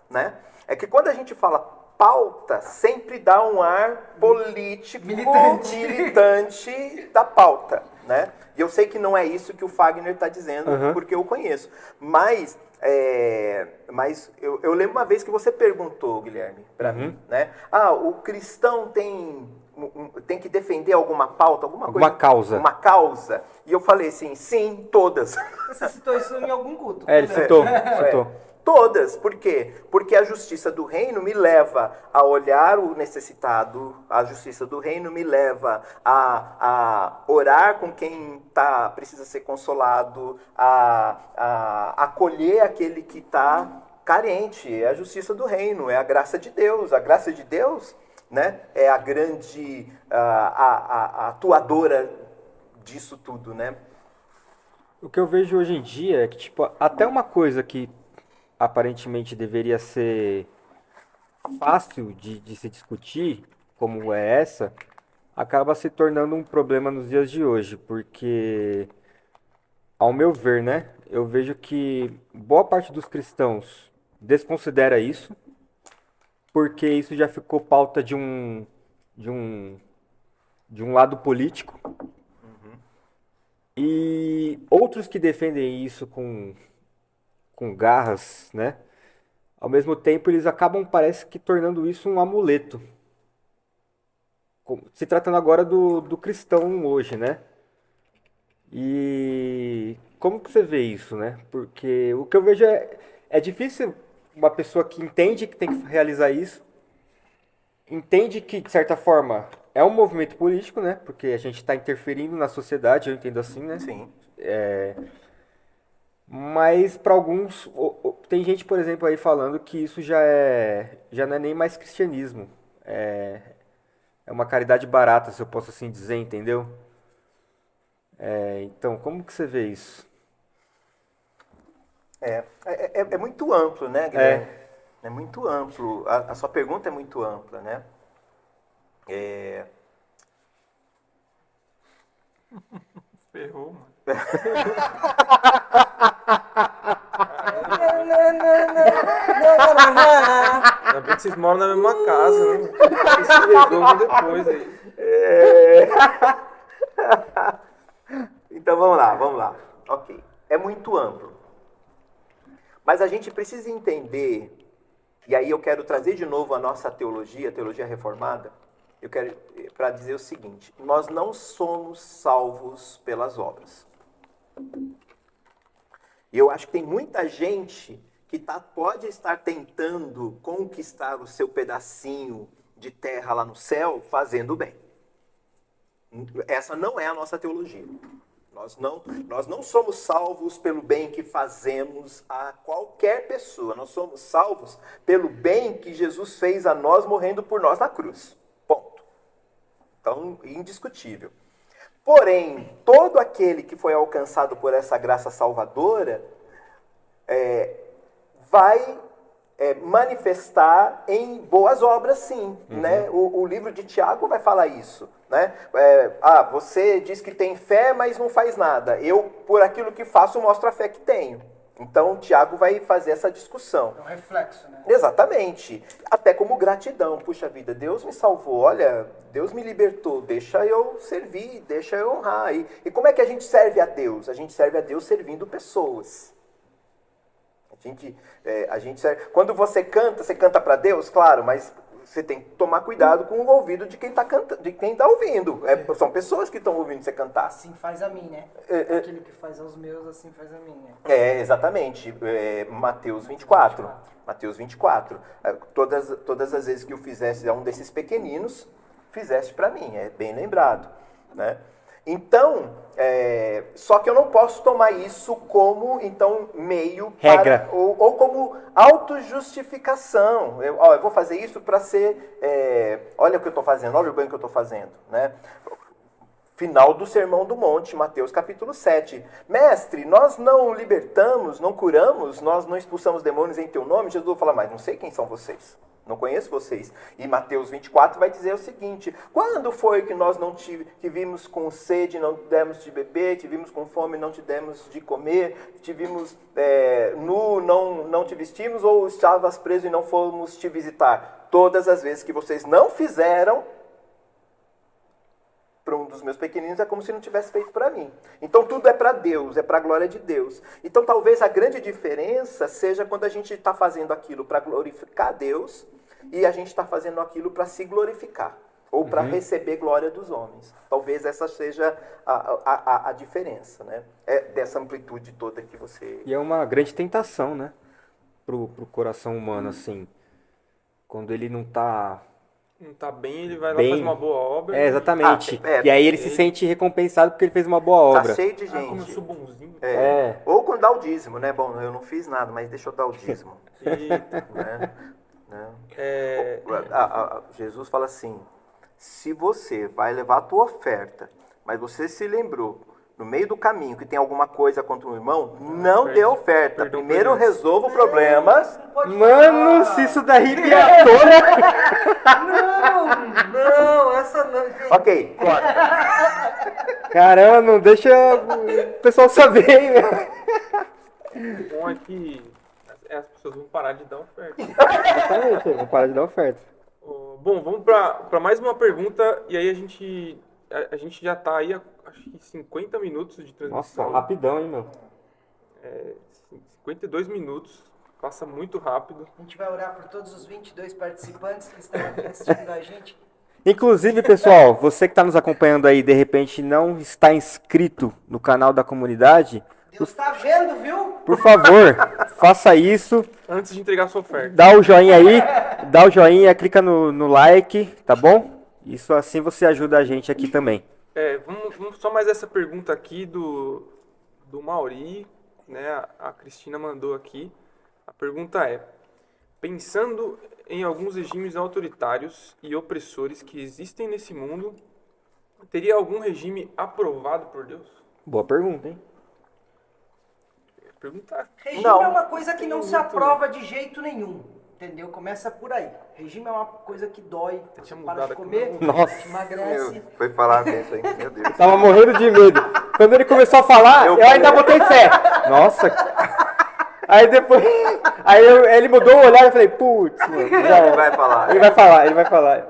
Né? É que quando a gente fala pauta, sempre dá um ar político, militante da pauta. Né? E eu sei que não é isso que o Fagner está dizendo, porque eu conheço. Mas eu lembro uma vez que você perguntou, Guilherme, para mim, né? O cristão tem que defender alguma pauta, alguma coisa?
Causa.
Uma causa. E eu falei assim, sim, todas.
Você citou isso em algum culto.
Ele citou.
Todas. Por quê? Porque a justiça do reino me leva a olhar o necessitado, a justiça do reino me leva a orar com quem precisa ser consolado, a acolher aquele que está carente. É a justiça do reino, é a graça de Deus. A graça de Deus, né, é a grande a atuadora disso tudo, né?
O que eu vejo hoje em dia é que, tipo, até uma coisa que aparentemente deveria ser fácil de se discutir, como é essa, acaba se tornando um problema nos dias de hoje, porque, ao meu ver, né, eu vejo que boa parte dos cristãos desconsidera isso, porque isso já ficou pauta de um, de um lado político, e outros que defendem isso com garras, né, ao mesmo tempo eles acabam, parece que, tornando isso um amuleto. Se tratando agora do cristão hoje, né? E como que você vê isso, né? Porque o que eu vejo é difícil uma pessoa que entende que tem que realizar isso, entende que, de certa forma, é um movimento político, né? Porque a gente está interferindo na sociedade, eu entendo assim, né?
Sim.
Mas para alguns, tem gente, por exemplo, aí falando que isso já não é nem mais cristianismo. É uma caridade barata, se eu posso assim dizer, entendeu? Então, como que você vê isso?
É muito amplo, né, Guilherme? É muito amplo. A sua pergunta é muito ampla, né?
Ferrou, mano. Ainda bem que vocês moram na mesma casa, né? Vocês se resolvam depois aí.
Então vamos lá. Ok. É muito amplo. Mas a gente precisa entender, e aí eu quero trazer de novo a nossa teologia, a teologia reformada, eu quero para dizer o seguinte: nós não somos salvos pelas obras. E eu acho que tem muita gente que pode estar tentando conquistar o seu pedacinho de terra lá no céu fazendo bem. Essa não é a nossa teologia. Nós não somos salvos pelo bem que fazemos a qualquer pessoa. Nós somos salvos pelo bem que Jesus fez a nós morrendo por nós na cruz. Ponto. Então, indiscutível. Porém, todo aquele que foi alcançado por essa graça salvadora vai manifestar em boas obras, sim. Né? O livro de Tiago vai falar isso. Né? Você diz que tem fé, mas não faz nada. Eu, por aquilo que faço, mostro a fé que tenho. Então, Tiago vai fazer essa discussão.
É um reflexo, né?
Exatamente. Até como gratidão. Puxa vida, Deus me salvou, olha, Deus me libertou, deixa eu servir, deixa eu honrar. E como é que a gente serve a Deus? A gente serve a Deus servindo pessoas. A gente serve. Quando você canta para Deus, claro, mas você tem que tomar cuidado com o ouvido de quem está cantando, de quem está ouvindo. São pessoas que estão ouvindo você cantar.
Assim faz a mim, né? Aquilo que faz aos meus, assim faz a mim, né?
Exatamente. Mateus 24. Mateus 24. Todas as vezes que eu fizesse a um desses pequeninos, fizeste para mim. É bem lembrado. Né? Então, só que eu não posso tomar isso como, então, meio
regra.
Ou como autojustificação. Eu vou fazer isso para ser... olha o que eu estou fazendo, olha o bem que eu estou fazendo. Né? Final do Sermão do Monte, Mateus capítulo 7. Mestre, nós não libertamos, não curamos, nós não expulsamos demônios em teu nome? Jesus vai falar, mas não sei quem são vocês. Não conheço vocês. E Mateus 24 vai dizer o seguinte: quando foi que nós não te vimos com sede, não te demos de beber, te vimos com fome, não te demos de comer, te vimos nu, não te vestimos, ou estavas preso e não fomos te visitar? Todas as vezes que vocês não fizeram para um dos meus pequeninos, é como se não tivesse feito para mim. Então tudo é para Deus, é para a glória de Deus. Então talvez a grande diferença seja quando a gente está fazendo aquilo para glorificar Deus e a gente está fazendo aquilo para se glorificar ou para receber glória dos homens. Talvez essa seja a diferença, né? Dessa amplitude toda que você...
E é uma grande tentação, né? Pro coração humano, assim. Quando ele não tá
bem, ele vai lá fazer uma boa obra.
Exatamente. E aí ele se sente recompensado porque ele fez uma boa obra.
Tá cheio de gente.
Como eu sou bonzinho.
Ou quando dá o dízimo, né? Bom, eu não fiz nada, mas deixa eu dar o dízimo. Jesus fala assim: se você vai levar a tua oferta, mas você se lembrou no meio do caminho, que tem alguma coisa contra um irmão, não dê oferta.
perdão,
Primeiro
perdão.
resolva problemas.
Mano, se isso daí vier toda...
Não, essa não, gente.
Ok, corta.
Caramba, não deixa o pessoal saber, hein, meu.
O bom é que as pessoas vão parar de dar oferta.
Exatamente, vou parar de dar oferta.
Bom, vamos para mais uma pergunta e aí a gente já tá aí, acho que 50 minutos de transmissão.
Nossa, rapidão, hein, meu.
52 minutos, passa muito rápido.
A gente vai orar por todos os 22 participantes que estão aqui assistindo a gente.
Inclusive, pessoal, você que está nos acompanhando aí, de repente não está inscrito no canal da comunidade,
Deus tá vendo, viu?
por favor, faça isso.
Antes de entregar a sua oferta.
Dá o joinha aí, dá o joinha, clica no like, tá bom? Isso assim você ajuda a gente aqui também.
Vamos só mais essa pergunta aqui do Mauri, né? A Cristina mandou aqui. A pergunta é: pensando em alguns regimes autoritários e opressores que existem nesse mundo, teria algum regime aprovado por Deus?
Boa pergunta, hein?
Perguntar.
Regime
Não.
é uma coisa que não se
Muito.
aprova de jeito nenhum. Entendeu? Começa por aí. Regime é uma coisa que dói. Você
tinha
para
mudado
de
aqui,
comer,
Nossa.
emagrece.
Foi falar isso aí, meu Deus.
Tava morrendo de medo. Quando ele começou a falar, eu ainda botei fé. Nossa. Aí depois. Ele mudou o olhar e eu falei, putz, mano. Já
Ele
era.
vai falar.
Ele vai falar.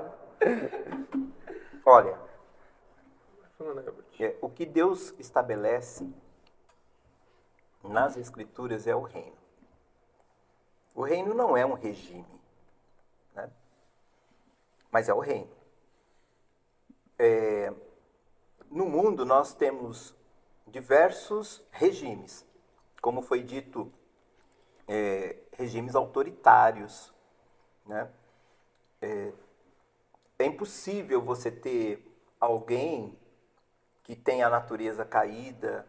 Olha,
Falando, Herbert.
o que Deus estabelece nas Escrituras é o reino. O reino não é um regime, né? Mas é o reino. No mundo nós temos diversos regimes, como foi dito, regimes autoritários, né? É impossível você ter alguém que tem a natureza caída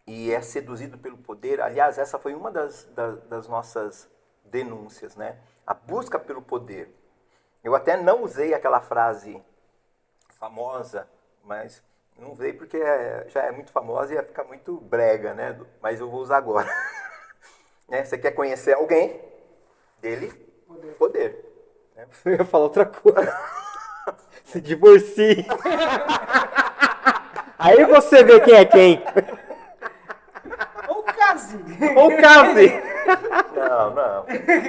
e é seduzido pelo poder. Aliás, essa foi uma das nossas denúncias, né? A busca pelo poder. Eu até não usei aquela frase famosa, mas não usei porque já é muito famosa e ia ficar muito brega, né? Mas eu vou usar agora. Você quer conhecer alguém? Dele? Poder. Né?
Eu ia falar outra coisa. Se divorcie. Aí você vê quem é quem.
Ou case.
Ou case.
Não.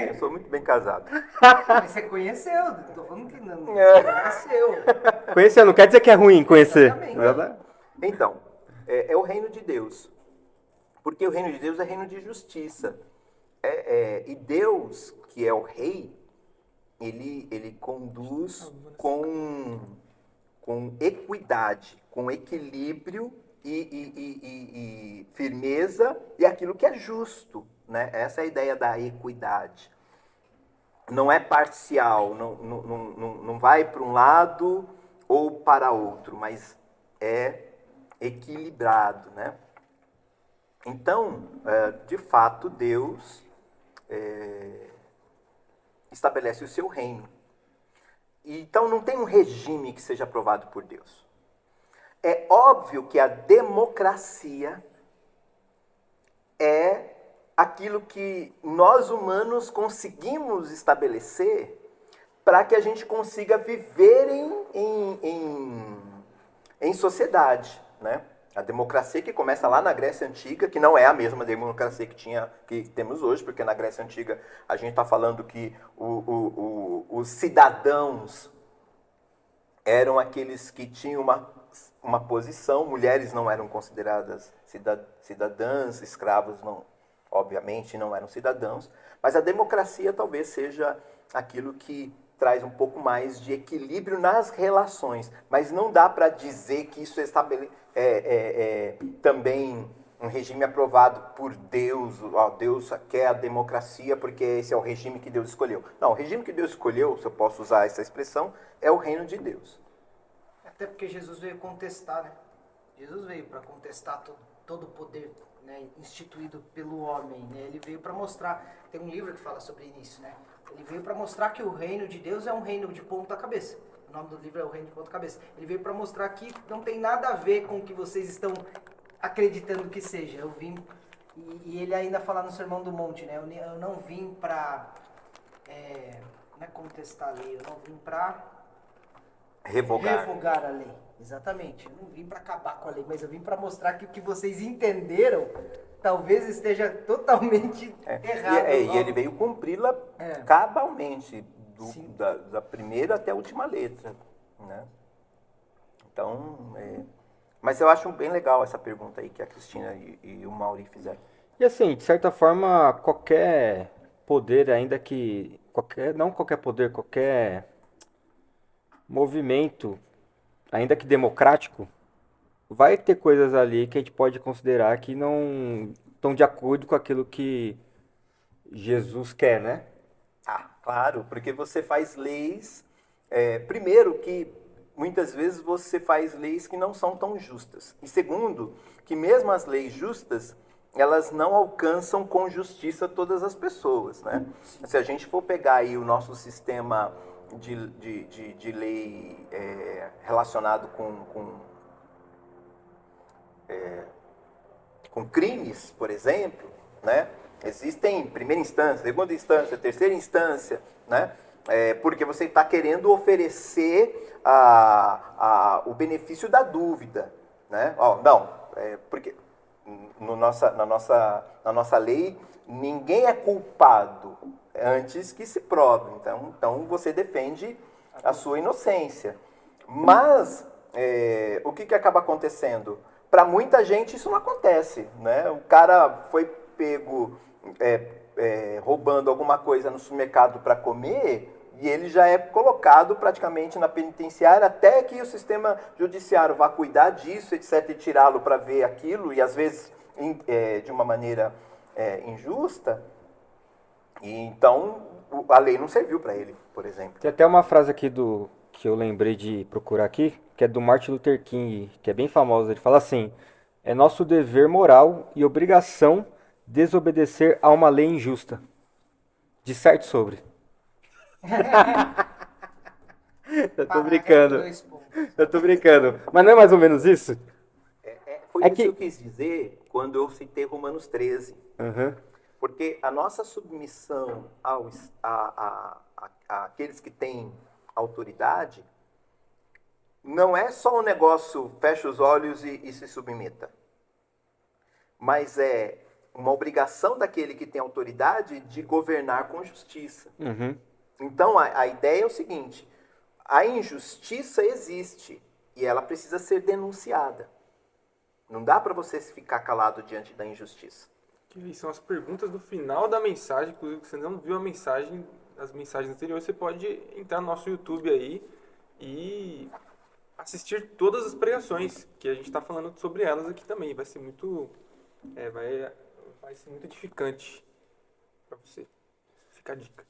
Eu sou muito bem casado.
Mas você conheceu. Tô falando que não. Conheceu.
Conhecer não quer dizer que é ruim conhecer.
Exatamente.
Então, é o reino de Deus. Porque o reino de Deus é reino de justiça. E Deus, que é o rei, ele conduz com equidade, com equilíbrio e firmeza e aquilo que é justo, né? Essa é a ideia da equidade. Não é parcial, não vai para um lado ou para outro, mas é equilibrado, né? Então, de fato, Deus estabelece o seu reino. Então, não tem um regime que seja aprovado por Deus. É óbvio que a democracia é aquilo que nós humanos conseguimos estabelecer para que a gente consiga viver em sociedade, né? A democracia que começa lá na Grécia Antiga, que não é a mesma democracia que temos hoje, porque na Grécia Antiga a gente está falando que os cidadãos eram aqueles que tinham uma posição, mulheres não eram consideradas cidadãs, escravos obviamente não eram cidadãos, mas a democracia talvez seja aquilo que traz um pouco mais de equilíbrio nas relações, mas não dá para dizer que isso é também um regime aprovado por Deus. Deus quer a democracia porque esse é o regime que Deus escolheu. Não, o regime que Deus escolheu, se eu posso usar essa expressão, é o reino de Deus.
Até porque Jesus veio contestar, né? Jesus veio para contestar todo o poder, né, instituído pelo homem, né? Ele veio para mostrar, tem um livro que fala sobre isso, né? Ele veio para mostrar que o reino de Deus é um reino de ponta cabeça. O nome do livro é o reino de ponta cabeça. Ele veio para mostrar que não tem nada a ver com o que vocês estão acreditando que seja. Eu vim, e ele ainda fala no Sermão do Monte, né? Eu não vim para não é contestar a lei, eu não vim para revogar a lei. Exatamente. Eu não vim para acabar com a lei, mas eu vim para mostrar que o que vocês entenderam talvez esteja totalmente errado.
E ele veio cumpri-la cabalmente, da primeira até a última letra, né? Então, mas eu acho bem legal essa pergunta aí que a Cristina e o Mauri fizeram.
E assim, de certa forma, qualquer poder, ainda que... não qualquer poder, qualquer movimento, ainda que democrático, vai ter coisas ali que a gente pode considerar que não estão de acordo com aquilo que Jesus quer, né?
Ah, claro, porque você faz leis... primeiro que muitas vezes você faz leis que não são tão justas. E segundo, que mesmo as leis justas, elas não alcançam com justiça todas as pessoas, né? Se a gente for pegar aí o nosso sistema de lei relacionado com crimes, por exemplo, né? Existem primeira instância, segunda instância, terceira instância, né? Porque você está querendo oferecer o benefício da dúvida, né? Porque na nossa lei ninguém é culpado antes que se prove. Então você defende a sua inocência. Mas o que acaba acontecendo? Para muita gente isso não acontece, né? O cara foi pego roubando alguma coisa no supermercado para comer e ele já é colocado praticamente na penitenciária até que o sistema judiciário vá cuidar disso, etc., e tirá-lo para ver aquilo, e às vezes de uma maneira injusta. E então a lei não serviu para ele, por exemplo.
Tem até uma frase aqui que eu lembrei de procurar aqui, que é do Martin Luther King, que é bem famosa. Ele fala assim: é nosso dever moral e obrigação desobedecer a uma lei injusta. Disserte sobre. Eu tô brincando. Eu tô brincando. Mas não é mais ou menos isso?
Foi isso que eu quis dizer quando eu citei Romanos 13.
Uhum.
Porque a nossa submissão àqueles que têm autoridade não é só um negócio, fecha os olhos e se submeta. Mas é uma obrigação daquele que tem autoridade de governar com justiça.
Uhum.
Então, a ideia é o seguinte: a injustiça existe e ela precisa ser denunciada. Não dá para você ficar calado diante da injustiça.
Que são as perguntas do final da mensagem. Inclusive, se você não viu as mensagens anteriores, você pode entrar no nosso YouTube aí e assistir todas as pregações, que a gente está falando sobre elas aqui também. Vai ser muito... vai ser muito edificante para você. Fica a dica.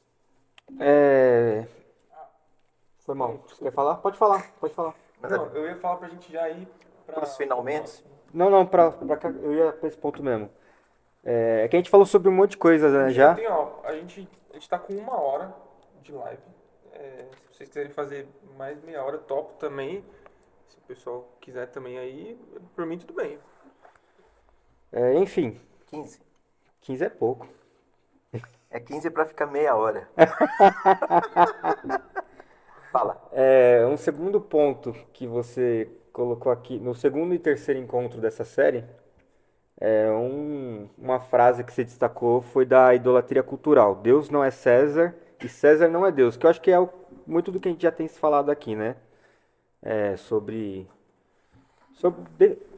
Foi mal. Você quer falar? Pode falar.
Não, eu ia falar pra gente já ir
para os finalmente.
Não, pra cá, eu ia pra esse ponto mesmo. É que a gente falou sobre um monte de coisa, né, já.
A gente tá com 1 hora de live. Se vocês quiserem fazer mais meia hora, topo também. Se o pessoal quiser também aí, por mim tudo bem.
Enfim.
15.
15 é pouco.
15 para ficar meia hora. Fala.
Um segundo ponto que você colocou aqui, no segundo e terceiro encontro dessa série, uma frase que você destacou foi da idolatria cultural. Deus não é César e César não é Deus, que eu acho que é muito do que a gente já tem se falado aqui, né? Sobre...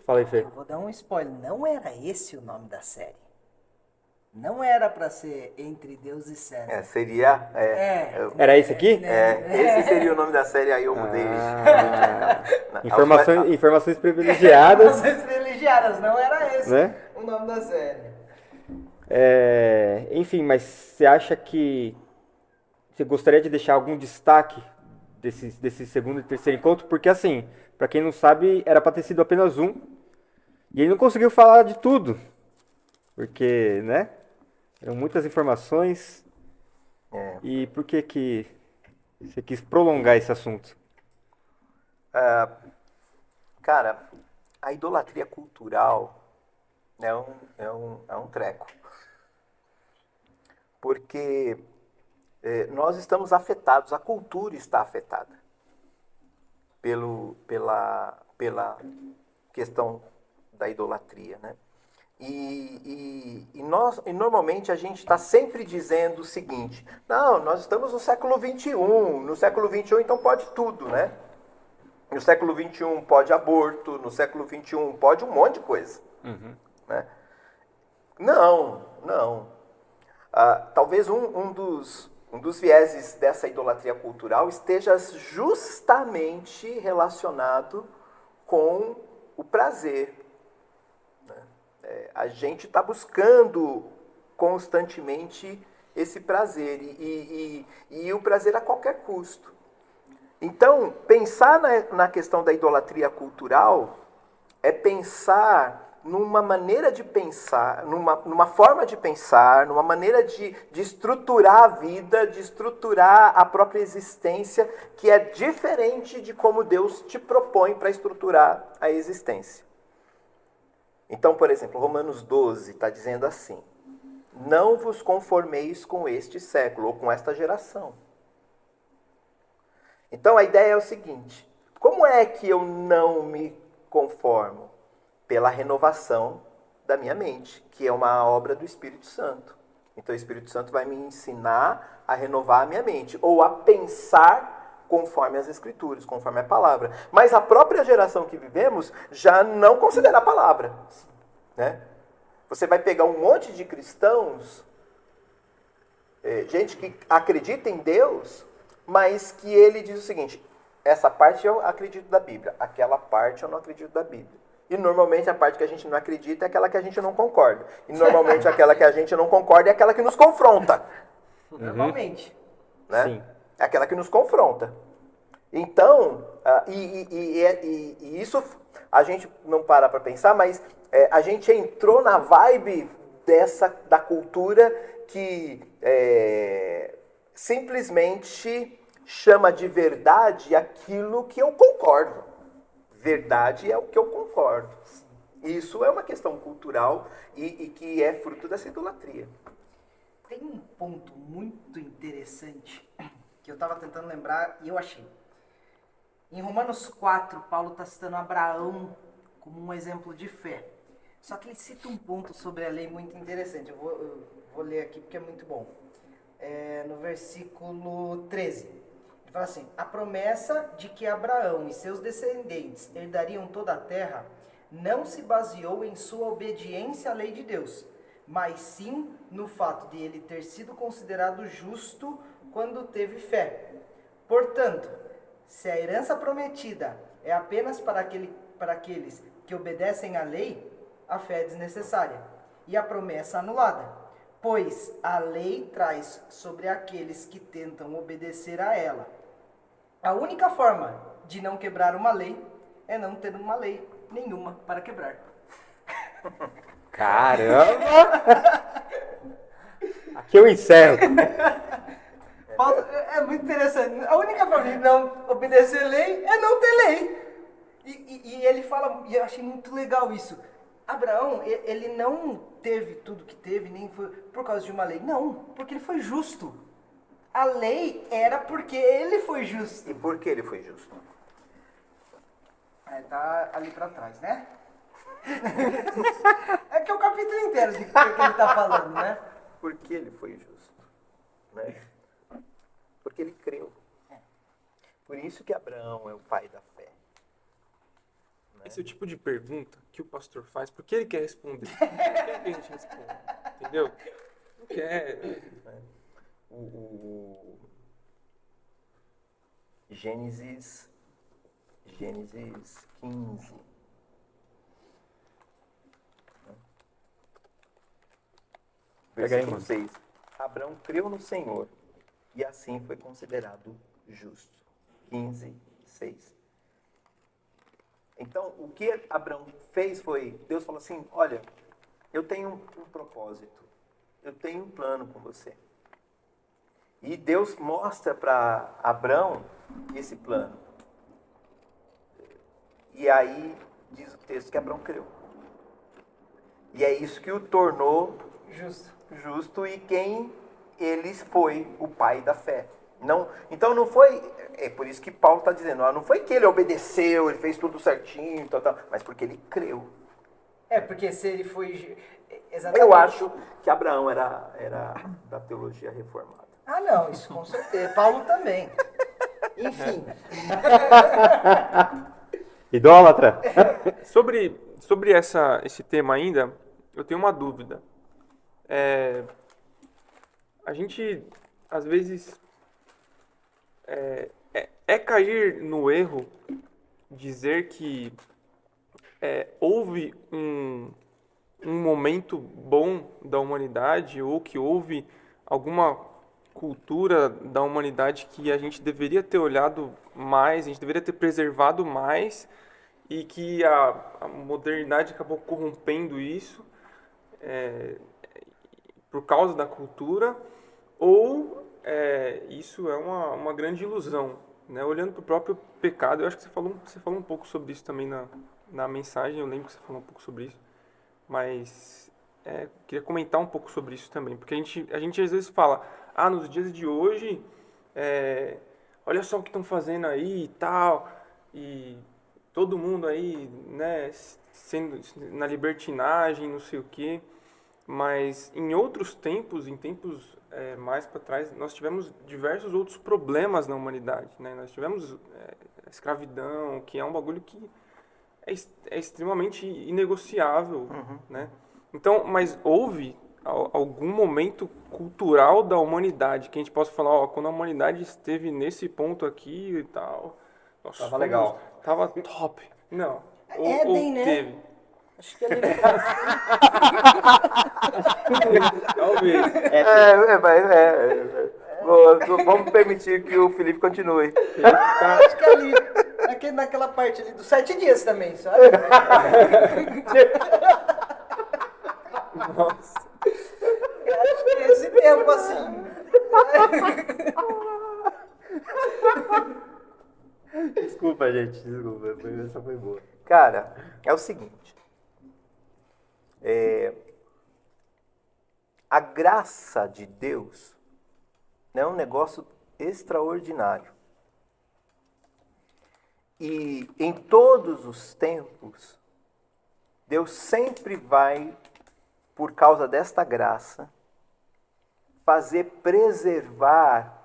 Fala aí, Fê.
Eu vou dar um spoiler. Não era esse o nome da série. Não era pra ser Entre Deus e César.
Seria...
Era esse aqui?
Esse seria o nome da série, aí eu mudei.
Informações privilegiadas.
Informações privilegiadas, não era esse,
né?
O nome da série.
Enfim, mas você acha que... Você gostaria de deixar algum destaque desse segundo e terceiro encontro? Porque assim, pra quem não sabe, era pra ter sido apenas um. E ele não conseguiu falar de tudo. Porque, né? Eram muitas informações. E por que você quis prolongar esse assunto?
Cara, a idolatria cultural, É um treco. Porque nós estamos afetados, a cultura está afetada pela questão da idolatria, né? E normalmente a gente está sempre dizendo o seguinte: não, nós estamos no século XXI, no século XXI então pode tudo, né? No século XXI pode aborto, no século XXI pode um monte de coisa. Né? Não. Talvez um dos vieses dessa idolatria cultural esteja justamente relacionado com o prazer. Né? A gente está buscando constantemente esse prazer e o prazer a qualquer custo. Então, pensar na questão da idolatria cultural é pensar numa maneira de pensar, numa forma de pensar, numa maneira de estruturar a vida, de estruturar a própria existência, que é diferente de como Deus te propõe para estruturar a existência. Então, por exemplo, Romanos 12 está dizendo assim: não vos conformeis com este século, ou com esta geração. Então a ideia é o seguinte: como é que eu não me conformo? Pela renovação da minha mente, que é uma obra do Espírito Santo. Então o Espírito Santo vai me ensinar a renovar a minha mente, ou a pensar conforme as Escrituras, conforme a palavra. Mas a própria geração que vivemos já não considera a palavra. Né? Você vai pegar um monte de cristãos, gente que acredita em Deus, mas que ele diz o seguinte: essa parte eu acredito da Bíblia, aquela parte eu não acredito da Bíblia. E normalmente a parte que a gente não acredita é aquela que a gente não concorda. E normalmente aquela que a gente não concorda é aquela que nos confronta.
Normalmente.
Né?
Sim.
É aquela que nos confronta. Então, isso a gente não para pensar, mas a gente entrou na vibe da cultura que simplesmente chama de verdade aquilo que eu concordo. Verdade é o que eu concordo. Isso é uma questão cultural e que é fruto dessa idolatria.
Tem um ponto muito interessante que eu estava tentando lembrar e eu achei. Em Romanos 4, Paulo está citando Abraão como um exemplo de fé. Só que ele cita um ponto sobre a lei muito interessante. Eu vou ler aqui porque é muito bom. No versículo 13. Ele fala assim: a promessa de que Abraão e seus descendentes herdariam toda a terra não se baseou em sua obediência à lei de Deus, mas sim no fato de ele ter sido considerado justo quando teve fé. Portanto, se a herança prometida é apenas para aqueles que obedecem à lei, a fé é desnecessária e a promessa anulada, pois a lei traz sobre aqueles que tentam obedecer a ela. A única forma de não quebrar uma lei é não ter uma lei nenhuma para quebrar.
Caramba! Aqui eu encerro.
Paulo, é muito interessante. A única forma de não obedecer lei é não ter lei. E ele fala, e eu achei muito legal isso. Abraão, ele não teve tudo que teve, nem foi por causa de uma lei. Não, porque ele foi justo. A lei era porque ele foi justo.
E por que ele foi justo?
Tá ali pra trás, né? É que é o capítulo inteiro de que ele tá falando, né?
Por que ele foi justo? Né? Porque ele creu. Por isso que Abraão é o pai da fé.
Esse é o tipo de pergunta que o pastor faz porque ele quer responder. Não quer que a gente responda. Entendeu? Não quer.
Gênesis 15.
Pega aí,
Versículo
mano.
6. Abraão creu no Senhor e assim foi considerado justo. 15, 6. Então, o que Abraão fez foi, Deus falou assim: olha, eu tenho um propósito, eu tenho um plano com você. E Deus mostra para Abraão esse plano. E aí diz o texto que Abraão creu. E é isso que o tornou
Justo.
justo e quem ele foi, o pai da fé. Não, então não foi, é por isso que Paulo está dizendo, não foi que ele obedeceu, ele fez tudo certinho, mas porque ele creu.
Porque se ele foi... Exatamente.
Eu acho que Abraão era da teologia reformada.
Ah, não, isso com certeza. Paulo também. Enfim.
Idólatra.
Sobre esse tema ainda, eu tenho uma dúvida. A gente, às vezes, cair no erro dizer que houve um momento bom da humanidade ou que houve alguma cultura da humanidade que a gente deveria ter olhado mais, a gente deveria ter preservado mais e que a modernidade acabou corrompendo isso por causa da cultura, ou isso é uma grande ilusão, né? Olhando para o próprio pecado, eu acho que você falou um pouco sobre isso também na mensagem, eu lembro que você falou um pouco sobre isso, mas queria comentar um pouco sobre isso também, porque a gente às vezes fala, nos dias de hoje, olha só o que estão fazendo aí e tal, e todo mundo aí, né, sendo na libertinagem, não sei o quê, mas em outros tempos, em tempos mais para trás, nós tivemos diversos outros problemas na humanidade, né? Nós tivemos a escravidão, que é um bagulho que é extremamente inegociável, né? Então, mas houve algum momento cultural da humanidade que a gente possa falar, quando a humanidade esteve nesse ponto aqui e tal,
Tava legal.
Tava top. Não.
Éden,
ou
né?
teve.
Acho que ele...
Talvez.
Vamos permitir que o Felipe continue.
Acho que ali, naquela parte ali dos 7 dias também, sabe?
Nossa.
Acho que esse tempo assim.
Desculpa, gente, desculpa. Essa foi boa.
Cara, é o seguinte. A graça de Deus é um negócio extraordinário. E em todos os tempos, Deus sempre vai, por causa desta graça, fazer preservar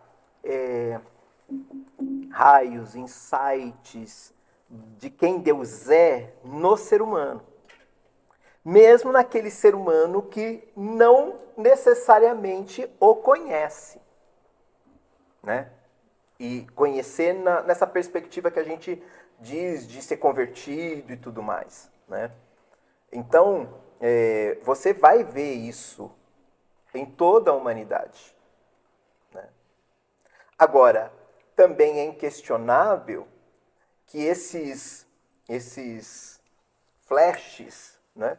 raios, insights de quem Deus é no ser humano. Mesmo naquele ser humano que não necessariamente o conhece, né? E conhecer nessa perspectiva que a gente diz de ser convertido e tudo mais, né? Então, você vai ver isso em toda a humanidade, né? Agora, também é inquestionável que esses flashes, né?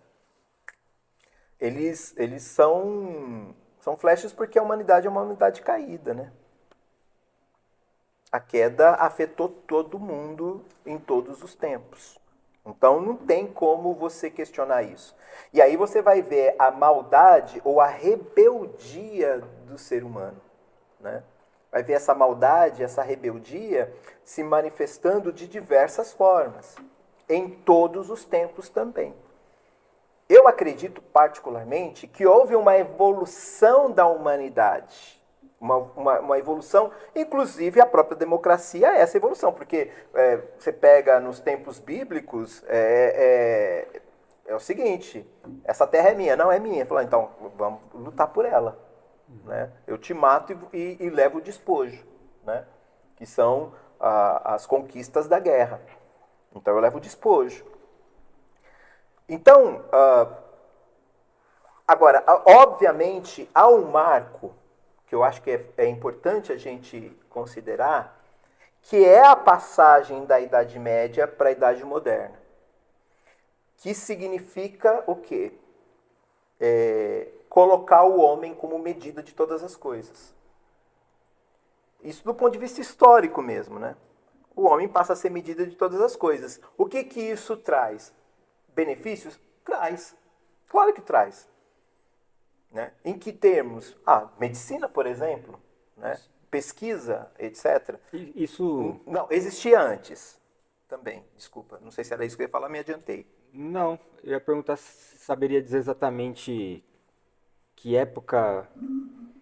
Eles são flashes porque a humanidade é uma humanidade caída, né? A queda afetou todo mundo em todos os tempos. Então não tem como você questionar isso. E aí você vai ver a maldade ou a rebeldia do ser humano, né? Vai ver essa maldade, essa rebeldia se manifestando de diversas formas, em todos os tempos também. Eu acredito particularmente que houve uma evolução da humanidade, uma evolução, inclusive a própria democracia é essa evolução, porque você pega nos tempos bíblicos, é o seguinte, essa terra é minha, não é minha. Fala, então vamos lutar por ela, né? Eu te mato e levo o despojo, né? Que são as conquistas da guerra. Então eu levo o despojo. Então, agora, obviamente, há um marco que eu acho que é importante a gente considerar, que é a passagem da Idade Média para a Idade Moderna. Que significa o quê? Colocar o homem como medida de todas as coisas. Isso do ponto de vista histórico mesmo, né? O homem passa a ser medida de todas as coisas. O que isso traz? Benefícios? Traz. Claro que traz. Né? Em que termos? Medicina, por exemplo, né? Pesquisa, etc.
Isso.
Não, existia antes também, desculpa. Não sei se era isso que eu ia falar, me adiantei.
Não, eu ia perguntar se saberia dizer exatamente que época,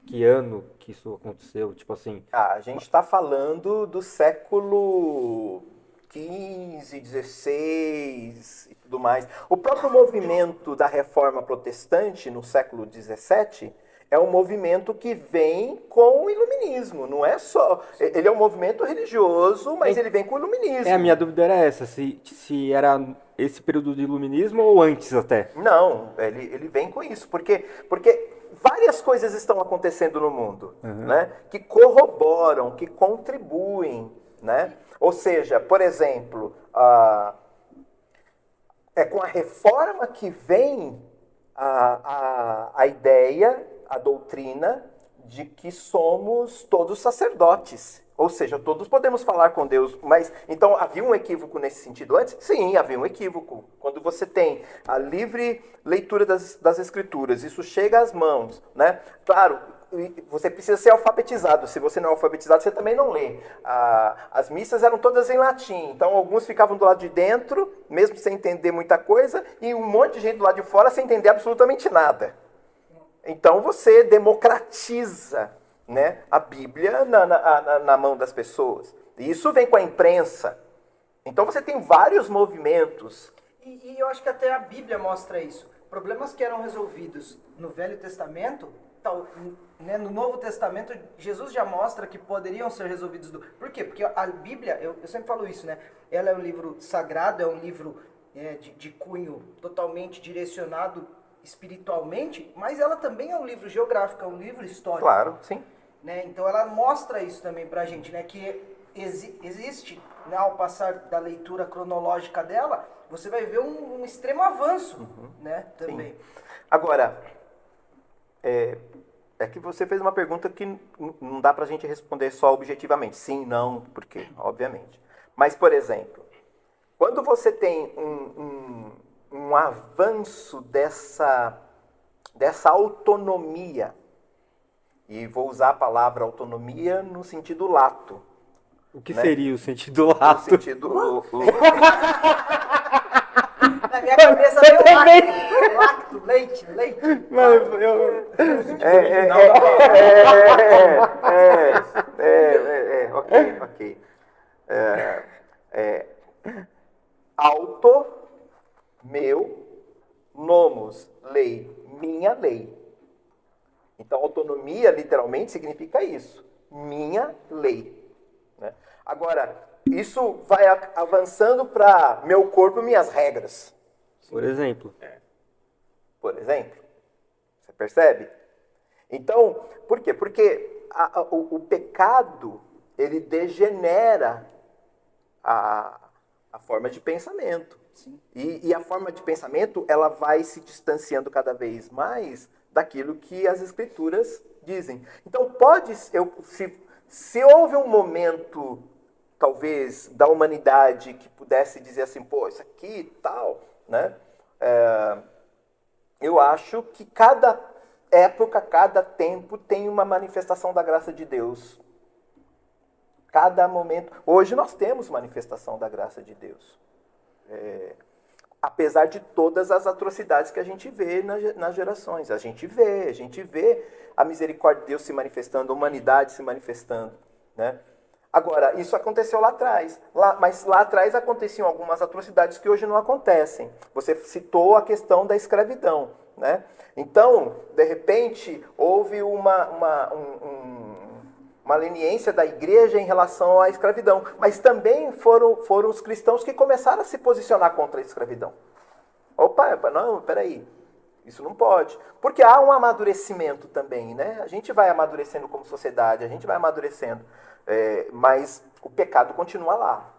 que ano que isso aconteceu, tipo assim.
A gente está falando do século XV, XVI e tudo mais. O próprio movimento da Reforma Protestante no século XVII é um movimento que vem com o iluminismo. Não é só... Ele é um movimento religioso, mas ele vem com o iluminismo.
A minha dúvida era essa, se era esse período de iluminismo ou antes até.
Não, ele vem com isso, porque várias coisas estão acontecendo no mundo, né, que corroboram, que contribuem, né? Ou seja, por exemplo, é com a reforma que vem a ideia, a doutrina de que somos todos sacerdotes. Ou seja, todos podemos falar com Deus, mas então havia um equívoco nesse sentido antes? Sim, havia um equívoco. Quando você tem a livre leitura das Escrituras, isso chega às mãos, né? Claro, você precisa ser alfabetizado. Se você não é alfabetizado, você também não lê. As missas eram todas em latim, então alguns ficavam do lado de dentro, mesmo sem entender muita coisa, e um monte de gente do lado de fora sem entender absolutamente nada. Então você democratiza, né, a Bíblia na mão das pessoas. E isso vem com a imprensa. Então você tem vários movimentos.
E eu acho que até a Bíblia mostra isso. Problemas que eram resolvidos no Velho Testamento, né, no Novo Testamento, Jesus já mostra que poderiam ser resolvidos. Por quê? Porque a Bíblia, eu sempre falo isso, né? Ela é um livro sagrado, é um livro de cunho totalmente direcionado espiritualmente, mas ela também é um livro geográfico, é um livro histórico.
Claro, sim.
Né? Então ela mostra isso também pra gente, né? Que existe, né, ao passar da leitura cronológica dela, você vai ver um extremo avanço, né? Também.
Sim. Agora, é que você fez uma pergunta que não dá pra gente responder só objetivamente. Sim, não, porque, obviamente. Mas, por exemplo, quando você tem um avanço dessa autonomia, e vou usar a palavra autonomia no sentido lato.
O que
né?
seria o sentido lato?
No sentido...
Na minha cabeça veio lacto, leite.
Mas eu...
ok. Auto, meu, nomos, lei, minha lei. Então, autonomia, literalmente, significa isso. Minha lei. Né? Agora, isso vai avançando para meu corpo, minhas regras.
Por exemplo.
Por exemplo. Você percebe? Então, por quê? Porque o pecado, ele degenera a forma de pensamento. E a forma de pensamento, ela vai se distanciando cada vez mais daquilo que as Escrituras dizem. Então, se houve um momento, talvez, da humanidade que pudesse dizer assim, pô, isso aqui e tal, né? Eu acho que cada época, cada tempo tem uma manifestação da graça de Deus. Cada momento. Hoje nós temos manifestação da graça de Deus. Apesar de todas as atrocidades que a gente vê nas gerações. A gente vê a misericórdia de Deus se manifestando, a humanidade se manifestando. Né? Agora, isso aconteceu lá atrás. Mas lá atrás aconteciam algumas atrocidades que hoje não acontecem. Você citou a questão da escravidão. Né? Então, de repente, houve uma leniência da igreja em relação à escravidão. Mas também foram os cristãos que começaram a se posicionar contra a escravidão. Opa, não, peraí. Isso não pode. Porque há um amadurecimento também, né? A gente vai amadurecendo como sociedade, a gente vai amadurecendo. Mas o pecado continua lá.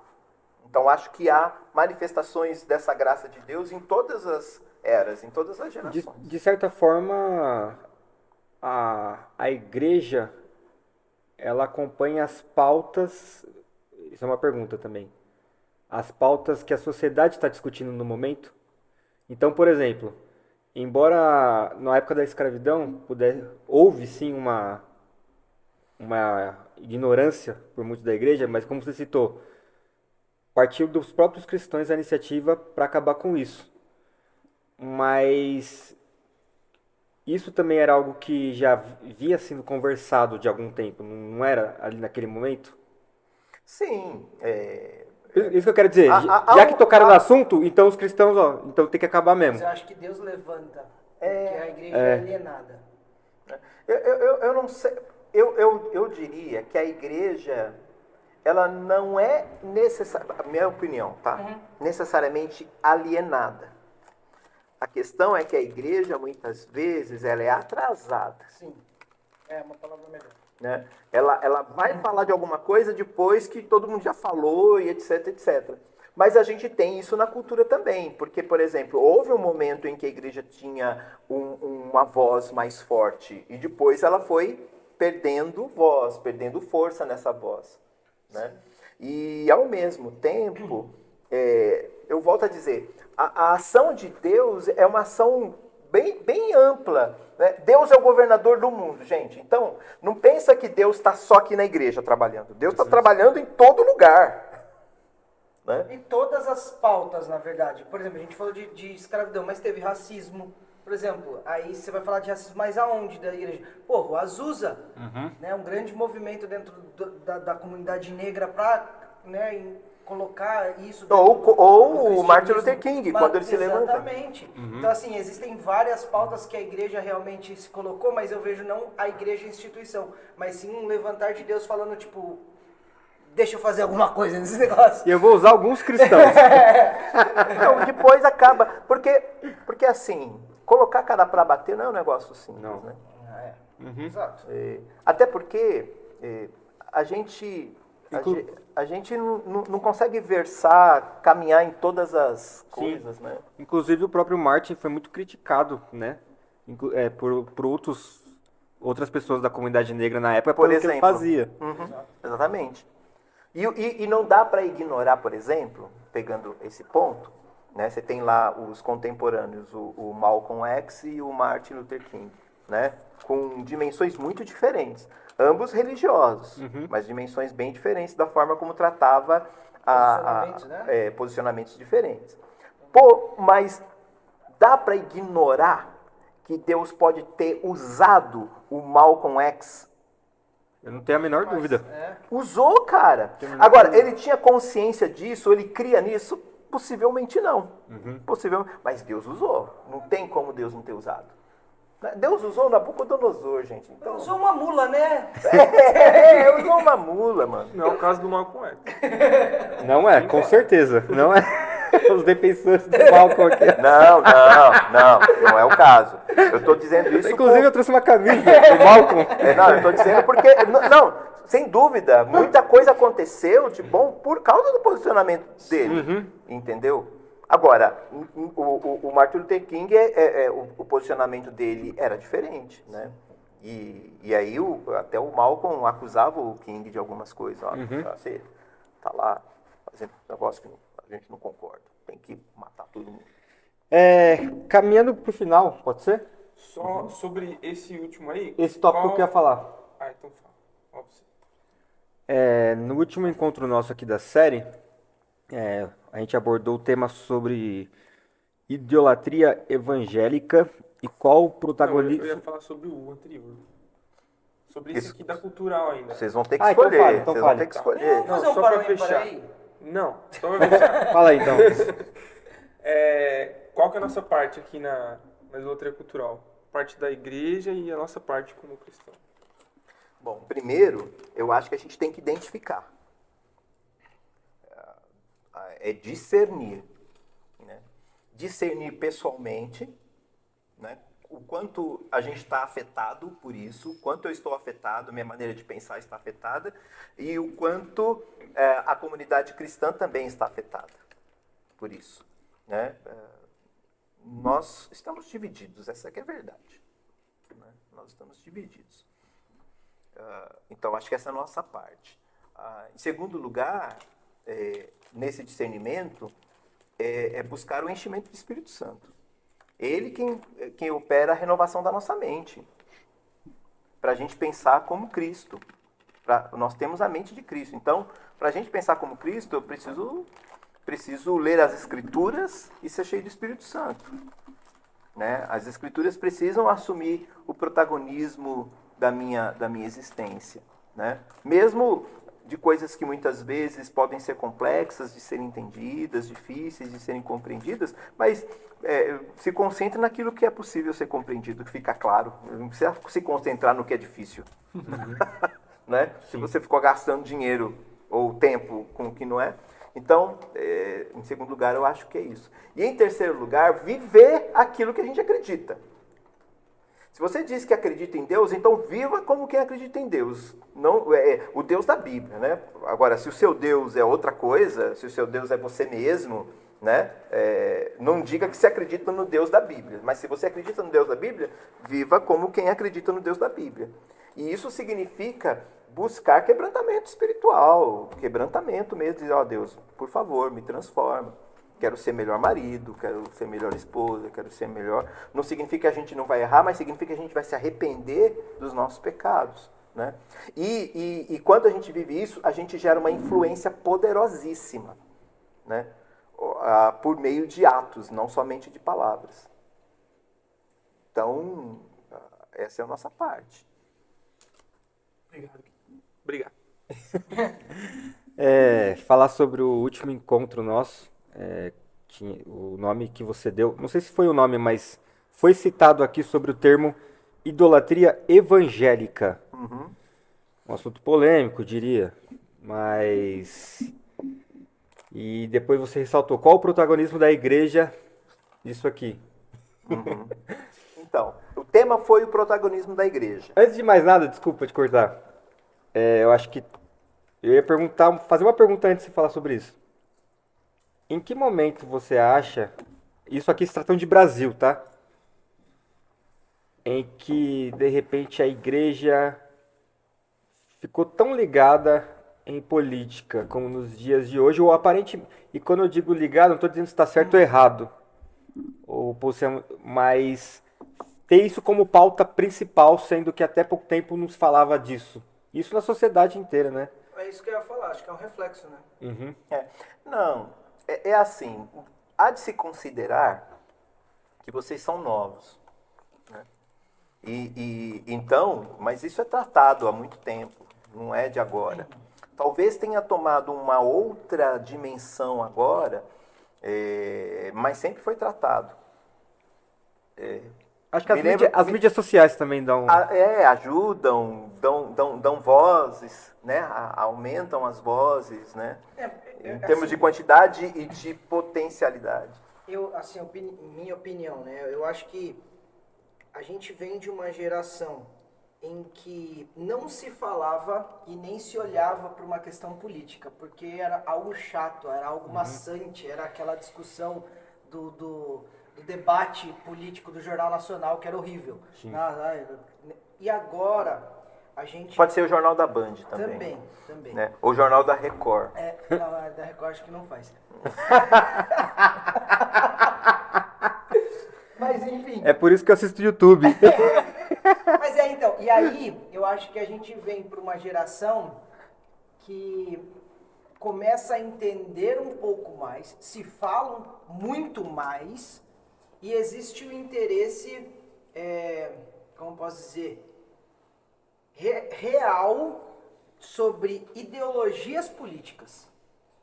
Então, acho que há manifestações dessa graça de Deus em todas as eras, em todas as gerações.
De certa forma, a igreja... ela acompanha as pautas, isso é uma pergunta também, as pautas que a sociedade está discutindo no momento. Então, por exemplo, embora na época da escravidão houve sim uma ignorância por muitos da igreja, mas como você citou, partiu dos próprios cristãos a iniciativa para acabar com isso. Mas isso também era algo que já vinha sendo conversado de algum tempo, não era ali naquele momento?
Sim,
Isso que eu quero dizer,
A-
já que tocaram no assunto, então os cristãos, ó, então tem que acabar
Mas
mesmo.
eu acho que Deus levanta, porque a igreja é alienada.
eu não sei, eu diria que a igreja, ela não é minha opinião, tá? Necessariamente alienada. A questão é que a igreja, muitas vezes, ela é atrasada.
Sim, é uma palavra melhor.
Né? Ela vai falar de alguma coisa depois que todo mundo já falou e etc, etc. Mas a gente tem isso na cultura também, porque, por exemplo, houve um momento em que a igreja tinha uma voz mais forte e depois ela foi perdendo voz, perdendo força nessa voz. Né? E, ao mesmo tempo, eu volto a dizer, a ação de Deus é uma ação bem ampla. Né? Deus é o governador do mundo, gente. Então, não pensa que Deus está só aqui na igreja trabalhando. Deus está trabalhando em todo lugar. Né?
Em todas as pautas, na verdade. Por exemplo, a gente falou de escravidão, mas teve racismo. Por exemplo, aí você vai falar de racismo, mas aonde da igreja? Pô, o Azusa, né, um grande movimento dentro da comunidade negra para, né, colocar isso...
Ou
do
o Martin
cristianismo.
Luther King, quando ele se levanta.
Exatamente. Então, assim, existem várias pautas que a igreja realmente se colocou, mas eu vejo não a igreja instituição, mas sim um levantar de Deus falando, tipo, deixa eu fazer alguma coisa nesse negócio.
E eu vou usar alguns cristãos.
Então, depois acaba. Porque assim, colocar cara para bater não é um negócio simples.
Não.
Né?
Exato.
Até porque a gente não consegue versar, caminhar em todas as coisas, né?
Inclusive o próprio Martin foi muito criticado, né? Por outras pessoas da comunidade negra na época,
Por
pelo que ele
exemplo.
fazia.
Exatamente. E não dá para ignorar, por exemplo, pegando esse ponto, né? Você tem lá os contemporâneos, o Malcolm X e o Martin Luther King, né? Com dimensões muito diferentes. Ambos religiosos, mas dimensões bem diferentes da forma como tratava posicionamentos diferentes. Pô, mas dá para ignorar que Deus pode ter usado o Malcolm X?
Eu não tenho a menor dúvida.
Usou, cara. Agora, ele tinha consciência disso, ele cria nisso? Possivelmente não. Possivelmente, mas Deus usou. Não tem como Deus não ter usado. Deus usou Nabucodonosor, gente. Então,
Usou uma mula, né?
usou uma mula, mano.
Não é o caso do Malcolm X.
Não é, com certeza. Não é. Os defensores do Malcolm aqui.
Não é o caso. Eu tô dizendo isso.
Inclusive eu trouxe uma camisa do Malcolm.
Não, eu tô dizendo porque. Não, sem dúvida, muita coisa aconteceu de bom por causa do posicionamento dele. Entendeu? Agora, o Martin Luther King, o posicionamento dele era diferente, né? E aí até o Malcolm acusava o King de algumas coisas. Ó, você tá lá fazendo um negócio que a gente não concorda. Tem que matar todo mundo.
Caminhando pro final, pode ser?
Só sobre esse último aí.
Esse tópico que eu ia falar.
Então fala. Fala pra você.
No último encontro nosso aqui da série, a gente abordou o tema sobre idolatria evangélica e qual o
Não, eu
protagonista...
ia falar sobre o anterior. Sobre isso aqui da cultural ainda.
Vocês vão ter que
então
escolher.
fale, então
Vocês
fale.
vão ter que escolher.
Vamos fazer um
só pra
parou
fechar.
aí.
Não, só pra fechar.
Fala aí, então.
Qual que é a nossa parte aqui na idolatria cultural? Parte da igreja e a nossa parte como cristão.
Bom, primeiro, eu acho que a gente tem que identificar. É discernir. Né? Discernir pessoalmente, né? O quanto a gente está afetado por isso, o quanto eu estou afetado, minha maneira de pensar está afetada, e o quanto a comunidade cristã também está afetada por isso. Né? Nós estamos divididos, essa que é a verdade. Né? Nós estamos divididos. Então, acho que essa é a nossa parte. Em segundo lugar, nesse discernimento, é buscar o enchimento do Espírito Santo. Ele quem opera a renovação da nossa mente. Para a gente pensar como Cristo. Nós temos a mente de Cristo. Então, para a gente pensar como Cristo, eu preciso ler as Escrituras e ser cheio do Espírito Santo. Né? As Escrituras precisam assumir o protagonismo da minha existência. Né? Mesmo de coisas que muitas vezes podem ser complexas de serem entendidas, difíceis de serem compreendidas, mas se concentre naquilo que é possível ser compreendido, que fica claro. Não precisa se concentrar no que é difícil. Né? Se você ficou gastando dinheiro ou tempo com o que não é. Então, em segundo lugar, eu acho que é isso. E em terceiro lugar, viver aquilo que a gente acredita. Se você diz que acredita em Deus, então viva como quem acredita em Deus. Não, o Deus da Bíblia, né? Agora, se o seu Deus é outra coisa, se o seu Deus é você mesmo, né? Não diga que você acredita no Deus da Bíblia. Mas se você acredita no Deus da Bíblia, viva como quem acredita no Deus da Bíblia. E isso significa buscar quebrantamento espiritual, quebrantamento mesmo, dizer, ó Deus, por favor, me transforma. Quero ser melhor marido, quero ser melhor esposa, quero ser melhor... Não significa que a gente não vai errar, mas significa que a gente vai se arrepender dos nossos pecados. Né? E quando a gente vive isso, a gente gera uma influência poderosíssima. Né? Por meio de atos, não somente de palavras. Então, essa é a nossa parte.
Obrigado.
Falar sobre o último encontro nosso, o nome que você deu, não sei se foi o nome, mas foi citado aqui sobre o termo idolatria evangélica.
Uhum.
Um assunto polêmico, diria, mas... E depois você ressaltou, qual o protagonismo da igreja disso aqui?
Uhum. Então, o tema foi o protagonismo da igreja.
Antes de mais nada, desculpa te cortar, eu acho que eu ia fazer uma pergunta antes de falar sobre isso. Em que momento você acha, isso aqui se tratando de Brasil, tá? Em que, de repente, a igreja ficou tão ligada em política como nos dias de hoje, ou aparentemente, e quando eu digo ligado, não estou dizendo se está certo ou errado, mas ter isso como pauta principal, sendo que até pouco tempo não se falava disso. Isso na sociedade inteira, né?
É isso que eu ia falar, acho que é um reflexo, né?
Uhum.
Não, é assim, há de se considerar que vocês são novos. Né? Então, mas isso é tratado há muito tempo, não é de agora. Talvez tenha tomado uma outra dimensão agora, mas sempre foi tratado.
Acho que as mídias sociais também dão...
Ajudam, dão vozes, né? Aumentam as vozes, né? Em termos
assim,
de quantidade e de potencialidade.
Minha opinião, né? Eu acho que a gente vem de uma geração em que não se falava e nem se olhava para uma questão política, porque era algo chato, era algo maçante, era aquela discussão do debate político do Jornal Nacional, que era horrível. E agora a gente...
Pode ser o Jornal da Band também.
Também.
Né? Ou o Jornal da Record.
Não, da Record acho que não faz. Mas enfim.
É por isso que eu assisto YouTube.
Mas então, e aí eu acho que a gente vem para uma geração que começa a entender um pouco mais, se falam muito mais e existe o interesse, como posso dizer, real sobre ideologias políticas.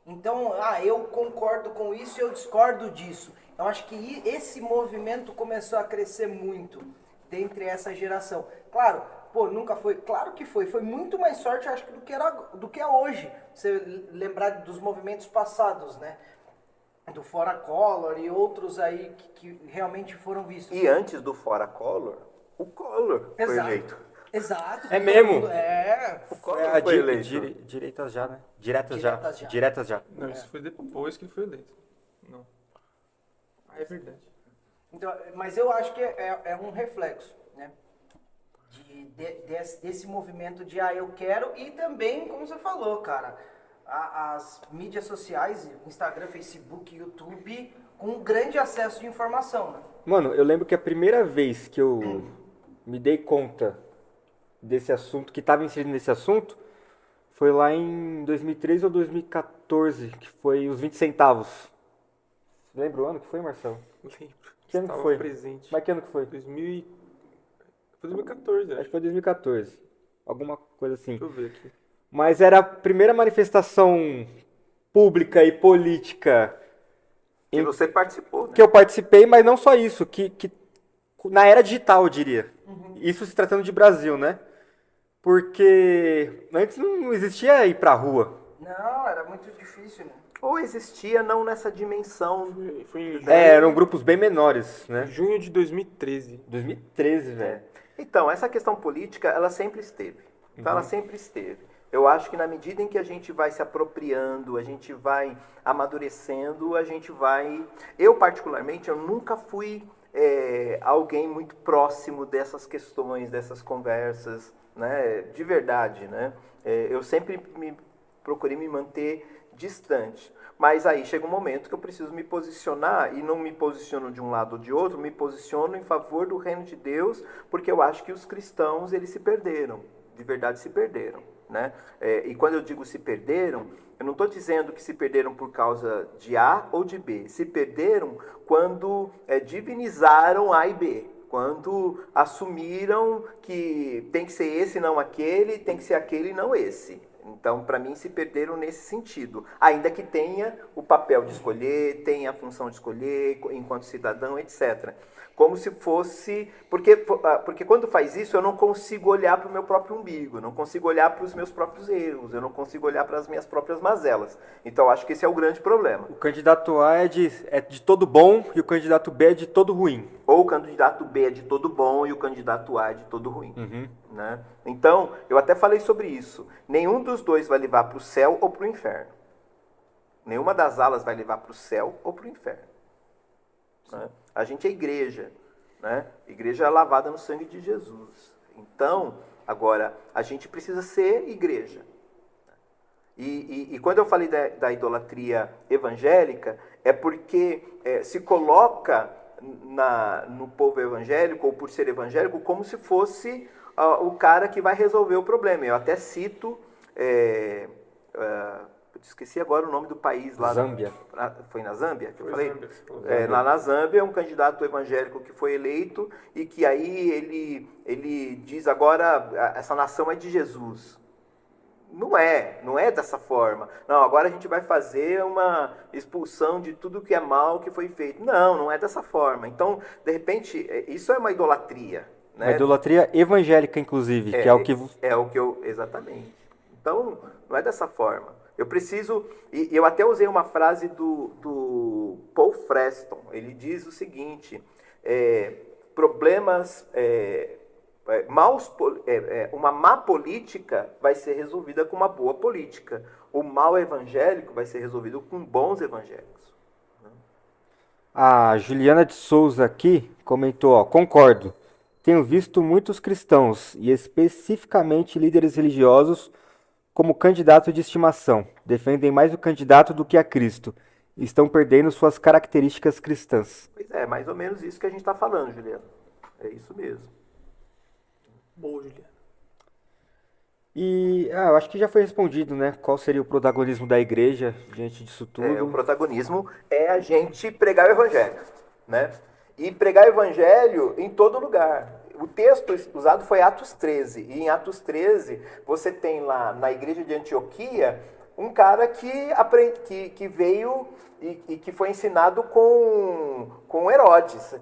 Então, eu concordo com isso e eu discordo disso. Eu acho que esse movimento começou a crescer muito dentre essa geração. Claro, nunca foi. Claro que foi. Foi muito mais sorte, acho que, do que é hoje. Você lembrar dos movimentos passados, né? Do Fora Collor e outros aí que realmente foram vistos.
E antes do Fora Collor, o Collor foi eleito.
Exato.
É mesmo?
O Collor foi eleito.
Direitas já, né? Diretas já.
Não, isso foi depois que ele foi eleito. Não. É verdade.
Então, mas eu acho que é um reflexo, né? Desse movimento de eu quero, e também, como você falou, cara, as mídias sociais, Instagram, Facebook, YouTube, com um grande acesso de informação, né?
Mano, eu lembro que a primeira vez que eu me dei conta desse assunto, que estava inserido nesse assunto, foi lá em 2013 ou 2014, que foi os 20 centavos. Você lembra o ano que foi, Marcelo?
Lembro.
Que ano que
Estava
foi?
presente.
Mas que ano que foi?
2014,
Acho
acho.
que foi 2014. Alguma coisa assim.
Deixa eu ver aqui.
Mas era a primeira manifestação pública e política
E você participou, né?
que eu participei, mas não só isso, que na era digital, eu diria. Isso se tratando de Brasil, né? Porque antes não existia ir pra rua.
Não, era muito difícil, né?
Ou existia não nessa dimensão.
Foi em junho,
Eram grupos bem menores, né?
junho de 2013.
2013, velho.
Então, essa questão política, ela sempre esteve. Então, ela sempre esteve. Eu acho que na medida em que a gente vai se apropriando, a gente vai amadurecendo, a gente vai... Eu, particularmente, eu nunca fui alguém muito próximo dessas questões, dessas conversas, né? De verdade, né? Eu sempre procurei me manter distante. Mas aí chega um momento que eu preciso me posicionar, e não me posiciono de um lado ou de outro, me posiciono em favor do reino de Deus, porque eu acho que os cristãos, eles se perderam, de verdade se perderam, né? E quando eu digo se perderam, eu não estou dizendo que se perderam por causa de A ou de B, se perderam quando divinizaram A e B, quando assumiram que tem que ser esse, não aquele, tem que ser aquele, não esse. Então, para mim, se perderam nesse sentido. Ainda que tenha o papel de escolher, tenha a função de escolher, enquanto cidadão, etc. Como se fosse... Porque quando faz isso, eu não consigo olhar para o meu próprio umbigo, eu não consigo olhar para os meus próprios erros, eu não consigo olhar para as minhas próprias mazelas. Então, acho que esse é o grande problema.
O candidato A é de todo bom e o candidato B é de todo ruim.
Ou o candidato B é de todo bom e o candidato A é de todo ruim. Né? Então, eu até falei sobre isso. Nenhum dos dois vai levar para o céu ou para o inferno. Nenhuma das alas vai levar para o céu ou para o inferno. Né? A gente é igreja. Né? Igreja é lavada no sangue de Jesus. Então, agora, a gente precisa ser igreja. E quando eu falei da idolatria evangélica, é porque se coloca no povo evangélico, ou por ser evangélico, como se fosse o cara que vai resolver o problema. Eu até cito, esqueci agora o nome do país lá.
Zâmbia.
Foi na Zâmbia que eu
Foi
falei?
Zâmbia que você falou.
Lá na Zâmbia, um candidato evangélico que foi eleito e que aí ele diz agora essa nação é de Jesus. Não é dessa forma. Não, agora a gente vai fazer uma expulsão de tudo que é mal que foi feito. Não é dessa forma. Então, de repente, isso é uma idolatria. Né?
Uma idolatria evangélica, inclusive, que é o que...
Exatamente. Então, não é dessa forma. Eu preciso... E eu até usei uma frase do Paul Freston. Ele diz o seguinte, problemas... uma má política vai ser resolvida com uma boa política. O mal evangélico vai ser resolvido com bons evangélicos.
A Juliana de Souza aqui comentou, concordo. Tenho visto muitos cristãos, e especificamente líderes religiosos, como candidato de estimação. Defendem mais o candidato do que a Cristo. E estão perdendo suas características cristãs.
Pois é, mais ou menos isso que a gente está falando, Juliana. É isso mesmo.
Boa, Juliana.
E eu acho que já foi respondido, né? Qual seria o protagonismo da igreja diante disso tudo?
O protagonismo é a gente pregar o evangelho, né? E pregar o evangelho em todo lugar. O texto usado foi Atos 13. E em Atos 13, você tem lá na igreja de Antioquia um cara que veio e que foi ensinado com Herodes,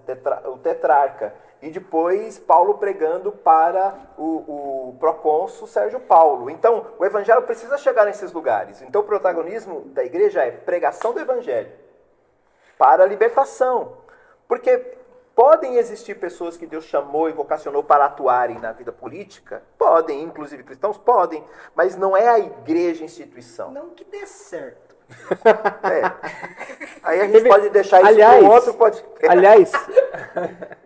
o tetrarca. E depois Paulo pregando para o procônsul Sérgio Paulo. Então, o evangelho precisa chegar nesses lugares. Então, o protagonismo da igreja é pregação do evangelho para a libertação. Porque podem existir pessoas que Deus chamou e vocacionou para atuarem na vida política? Podem, inclusive cristãos? Podem. Mas não é a igreja instituição.
Não que dê certo.
Aí a gente pode deixar isso
Aliás,
para um outro podcast.
Aliás,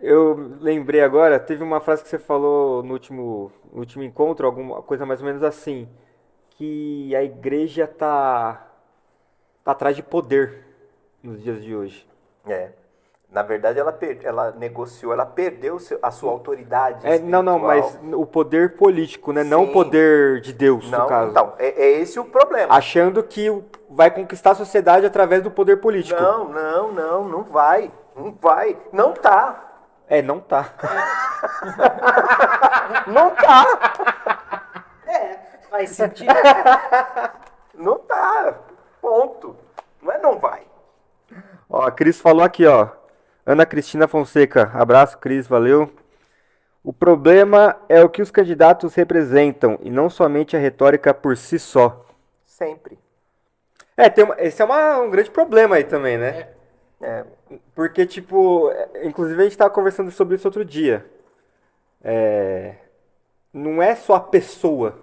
eu lembrei agora, teve uma frase que você falou no último encontro, alguma coisa mais ou menos assim, que a igreja tá atrás de poder nos dias de hoje.
Na verdade, ela negociou, ela perdeu a sua autoridade
Não, mas
espiritual.
o poder político, né? Não o
Sim.
poder de Deus,
Não,
no caso.
então, é esse o problema.
Achando que vai conquistar a sociedade através do poder político.
Não vai. Não vai. Não tá.
Não tá.
Não tá.
Faz sentido.
Não tá. Ponto. Não vai.
Ó, a Cris falou aqui, ó. Ana Cristina Fonseca. Abraço, Cris, valeu. O problema é o que os candidatos representam e não somente a retórica por si só.
Sempre.
Esse é um grande problema aí também, né? Porque, tipo, inclusive a gente estava conversando sobre isso outro dia. Não é só a pessoa,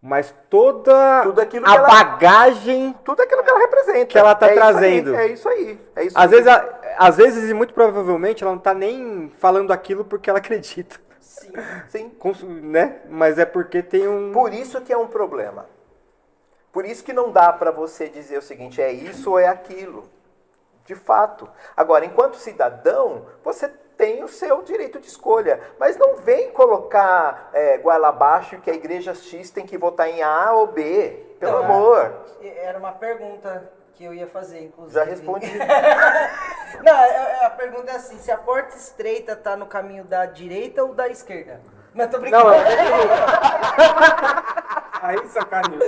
mas toda
Tudo aquilo
a
que ela-
bagagem
Tudo aquilo que ela representa.
que ela tá trazendo.
É isso aí.
Às vezes, e muito provavelmente, ela não tá nem falando aquilo porque ela acredita.
Sim.
Né? Mas é porque tem um...
Por isso que é um problema. Por isso que não dá para você dizer o seguinte, é isso ou é aquilo. De fato. Agora, enquanto cidadão, você tem o seu direito de escolha. Mas não vem colocar goela abaixo que a igreja X tem que votar em A ou B. Pelo amor.
Era uma pergunta que eu ia fazer, inclusive.
Já respondi.
Não, a pergunta é assim, se a porta estreita tá no caminho da direita ou da esquerda? Não, tô brincando.
Não,
Aí sacaneou.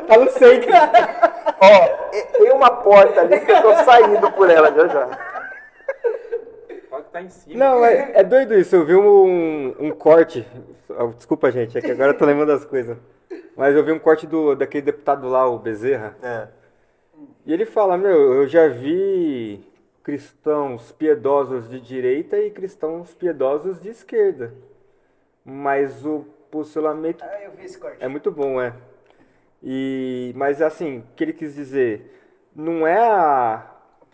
tá no centro.
Tem uma porta ali que eu tô saindo por ela já.
Pode estar em cima.
Não, é doido isso. Eu vi um corte. Desculpa, gente, é que agora eu tô lembrando das coisas. Mas eu vi um corte daquele deputado lá, o Bezerra. E ele fala, eu já vi cristãos piedosos de direita e cristãos piedosos de esquerda. Mas o posicionamento
Eu vi esse corte.
é muito bom, Mas assim, o que ele quis dizer, não é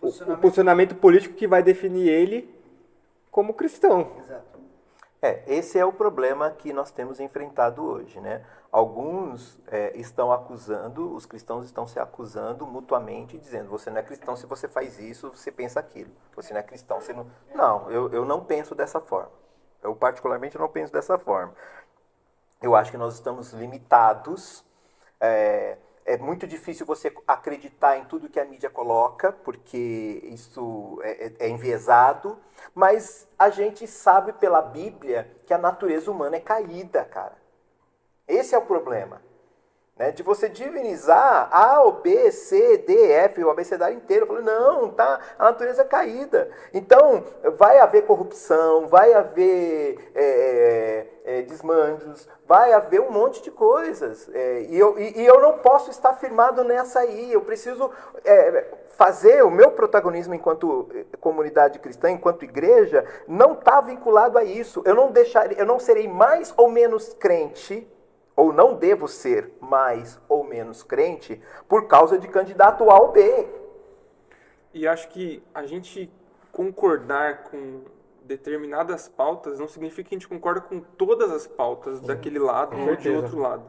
o posicionamento político que vai definir ele como cristão.
Exato.
Esse é o problema que nós temos enfrentado hoje, né? Alguns estão acusando, os cristãos estão se acusando mutuamente, dizendo, você não é cristão se você faz isso, você pensa aquilo. Você não é cristão, você não... Não, eu não penso dessa forma. Eu particularmente não penso dessa forma. Eu acho que nós estamos limitados. É muito difícil você acreditar em tudo que a mídia coloca, porque isso é enviesado. Mas a gente sabe pela Bíblia que a natureza humana é caída, cara. Esse é o problema. Né? De você divinizar A, ou B, C, D, F, o abecedário inteiro. Eu falo, não, tá, a natureza é caída. Então, vai haver corrupção, vai haver desmandos, vai haver um monte de coisas. E eu não posso estar firmado nessa aí. Eu preciso fazer o meu protagonismo enquanto comunidade cristã, enquanto igreja, não está vinculado a isso. Eu não serei mais ou menos crente, ou não devo ser mais ou menos crente por causa de candidato A ou B.
E acho que a gente concordar com determinadas pautas não significa que a gente concorda com todas as pautas daquele lado ou de outro lado.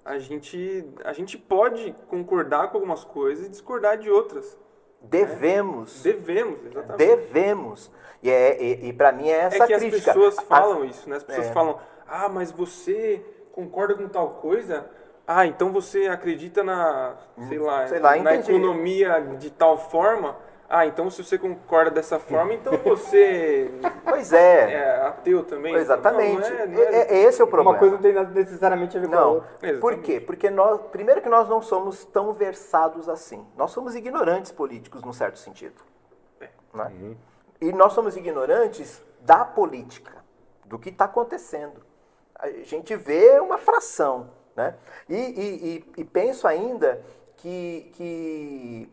A gente pode concordar com algumas coisas e discordar de outras.
Devemos.
Devemos, exatamente.
Devemos. E para mim é essa
que
crítica.
as pessoas falam isso, né? As pessoas falam, mas você concorda com tal coisa? Então você acredita na
entendi.
economia de tal forma? Então se você concorda dessa forma, então você
Pois é.
é ateu também?
Exatamente.
Não é.
Esse é o problema.
Uma coisa não tem nada necessariamente a ver com a
Não.
outra.
Por quê? Porque primeiro que nós não somos tão versados assim. Nós somos ignorantes políticos, num certo sentido. Né? E nós somos ignorantes da política, do que está acontecendo. A gente vê uma fração. Né? E penso ainda que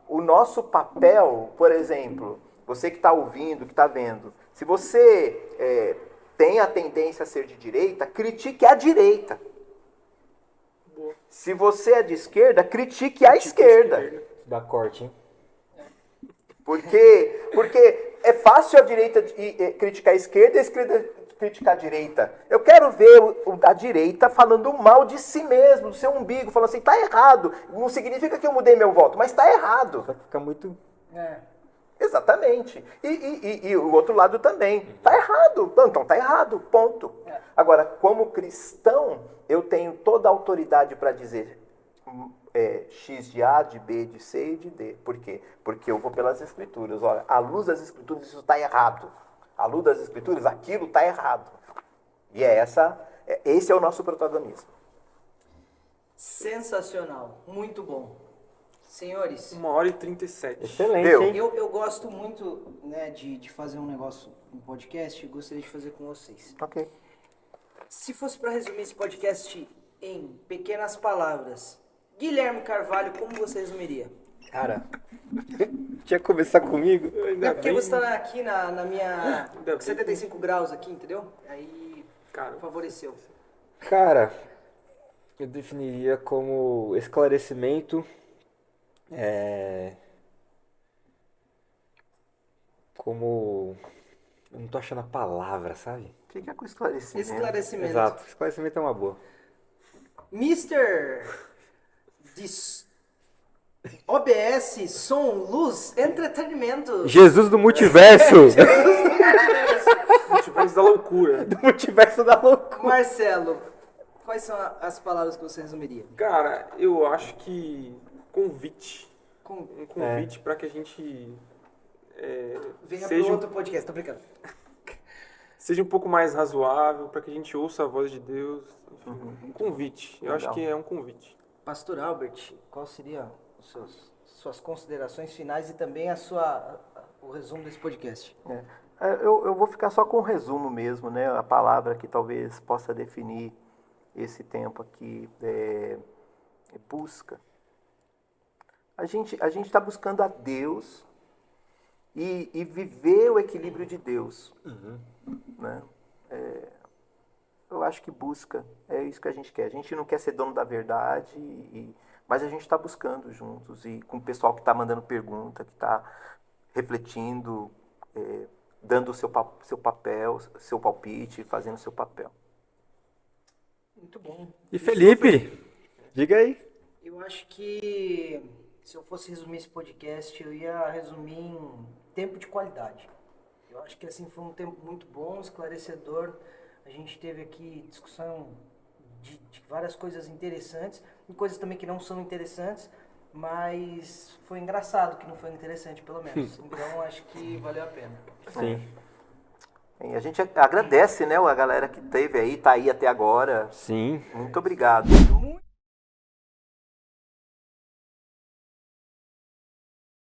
o nosso papel, por exemplo, você que está ouvindo, que está vendo, se você tem a tendência a ser de direita, critique a direita.
Boa.
Se você é de esquerda, critique a esquerda.
Da corte, hein?
Porque é fácil a direita criticar a esquerda e a esquerda criticar a direita. Eu quero ver a direita falando mal de si mesmo, do seu umbigo, falando assim, tá errado. Não significa que eu mudei meu voto, mas tá errado.
Só que fica muito...
Exatamente. E o outro lado também. Tá errado. Então tá errado. Ponto. Agora, como cristão, eu tenho toda a autoridade para dizer X de A, de B, de C e de D. Por quê? Porque eu vou pelas Escrituras. Olha, à luz das Escrituras, isso está errado. À luz das Escrituras, aquilo está errado. E esse é o nosso protagonismo.
Sensacional. Muito bom. Senhores,
1h37.
Excelente,
Deu.
hein?
eu gosto muito, né, de fazer um negócio, um podcast, e gostaria de fazer com vocês.
Ok.
Se fosse para resumir esse podcast em pequenas palavras, Guilherme Carvalho, como você resumiria?
Cara, tinha que começar comigo?
É porque você está aqui na minha
Ainda bem.
75 graus aqui, entendeu? Aí
Cara,
favoreceu.
Cara, eu definiria como esclarecimento, como... Eu não tô achando a palavra, sabe?
Fica com esclarecimento.
Esclarecimento.
Exato, esclarecimento é uma boa.
Mr. OBS, som, luz, entretenimento.
Jesus do multiverso!
multiverso da loucura.
Do multiverso da loucura.
Marcelo, quais são as palavras que você resumiria?
Cara, eu acho que convite.
Com...
Um convite para que a gente
Venha
seja,
pro outro podcast, tô brincando.
seja um pouco mais razoável, para que a gente ouça a voz de Deus. Enfim, um convite. Eu acho
Legal.
que é um convite.
Pastor Albert, qual seria suas considerações finais e também o resumo desse podcast?
Eu vou ficar só com o resumo mesmo, né? A palavra que talvez possa definir esse tempo aqui é busca. A gente está buscando a Deus e viver o equilíbrio de Deus. Né? Eu acho que busca, é isso que a gente quer. A gente não quer ser dono da verdade, mas a gente está buscando juntos e com o pessoal que está mandando pergunta, que está refletindo, dando o seu papel, seu palpite, fazendo o seu papel.
Muito bom.
E Felipe, diga aí.
Eu acho que se eu fosse resumir esse podcast, eu ia resumir em tempo de qualidade. Eu acho que assim foi um tempo muito bom, esclarecedor. A gente teve aqui discussão de várias coisas interessantes e coisas também que não são interessantes, mas foi engraçado que não foi interessante, pelo menos. Então acho que valeu a pena.
Sim.
E a gente agradece, né, a galera que teve aí, tá aí até agora.
Sim.
Muito obrigado.
Muito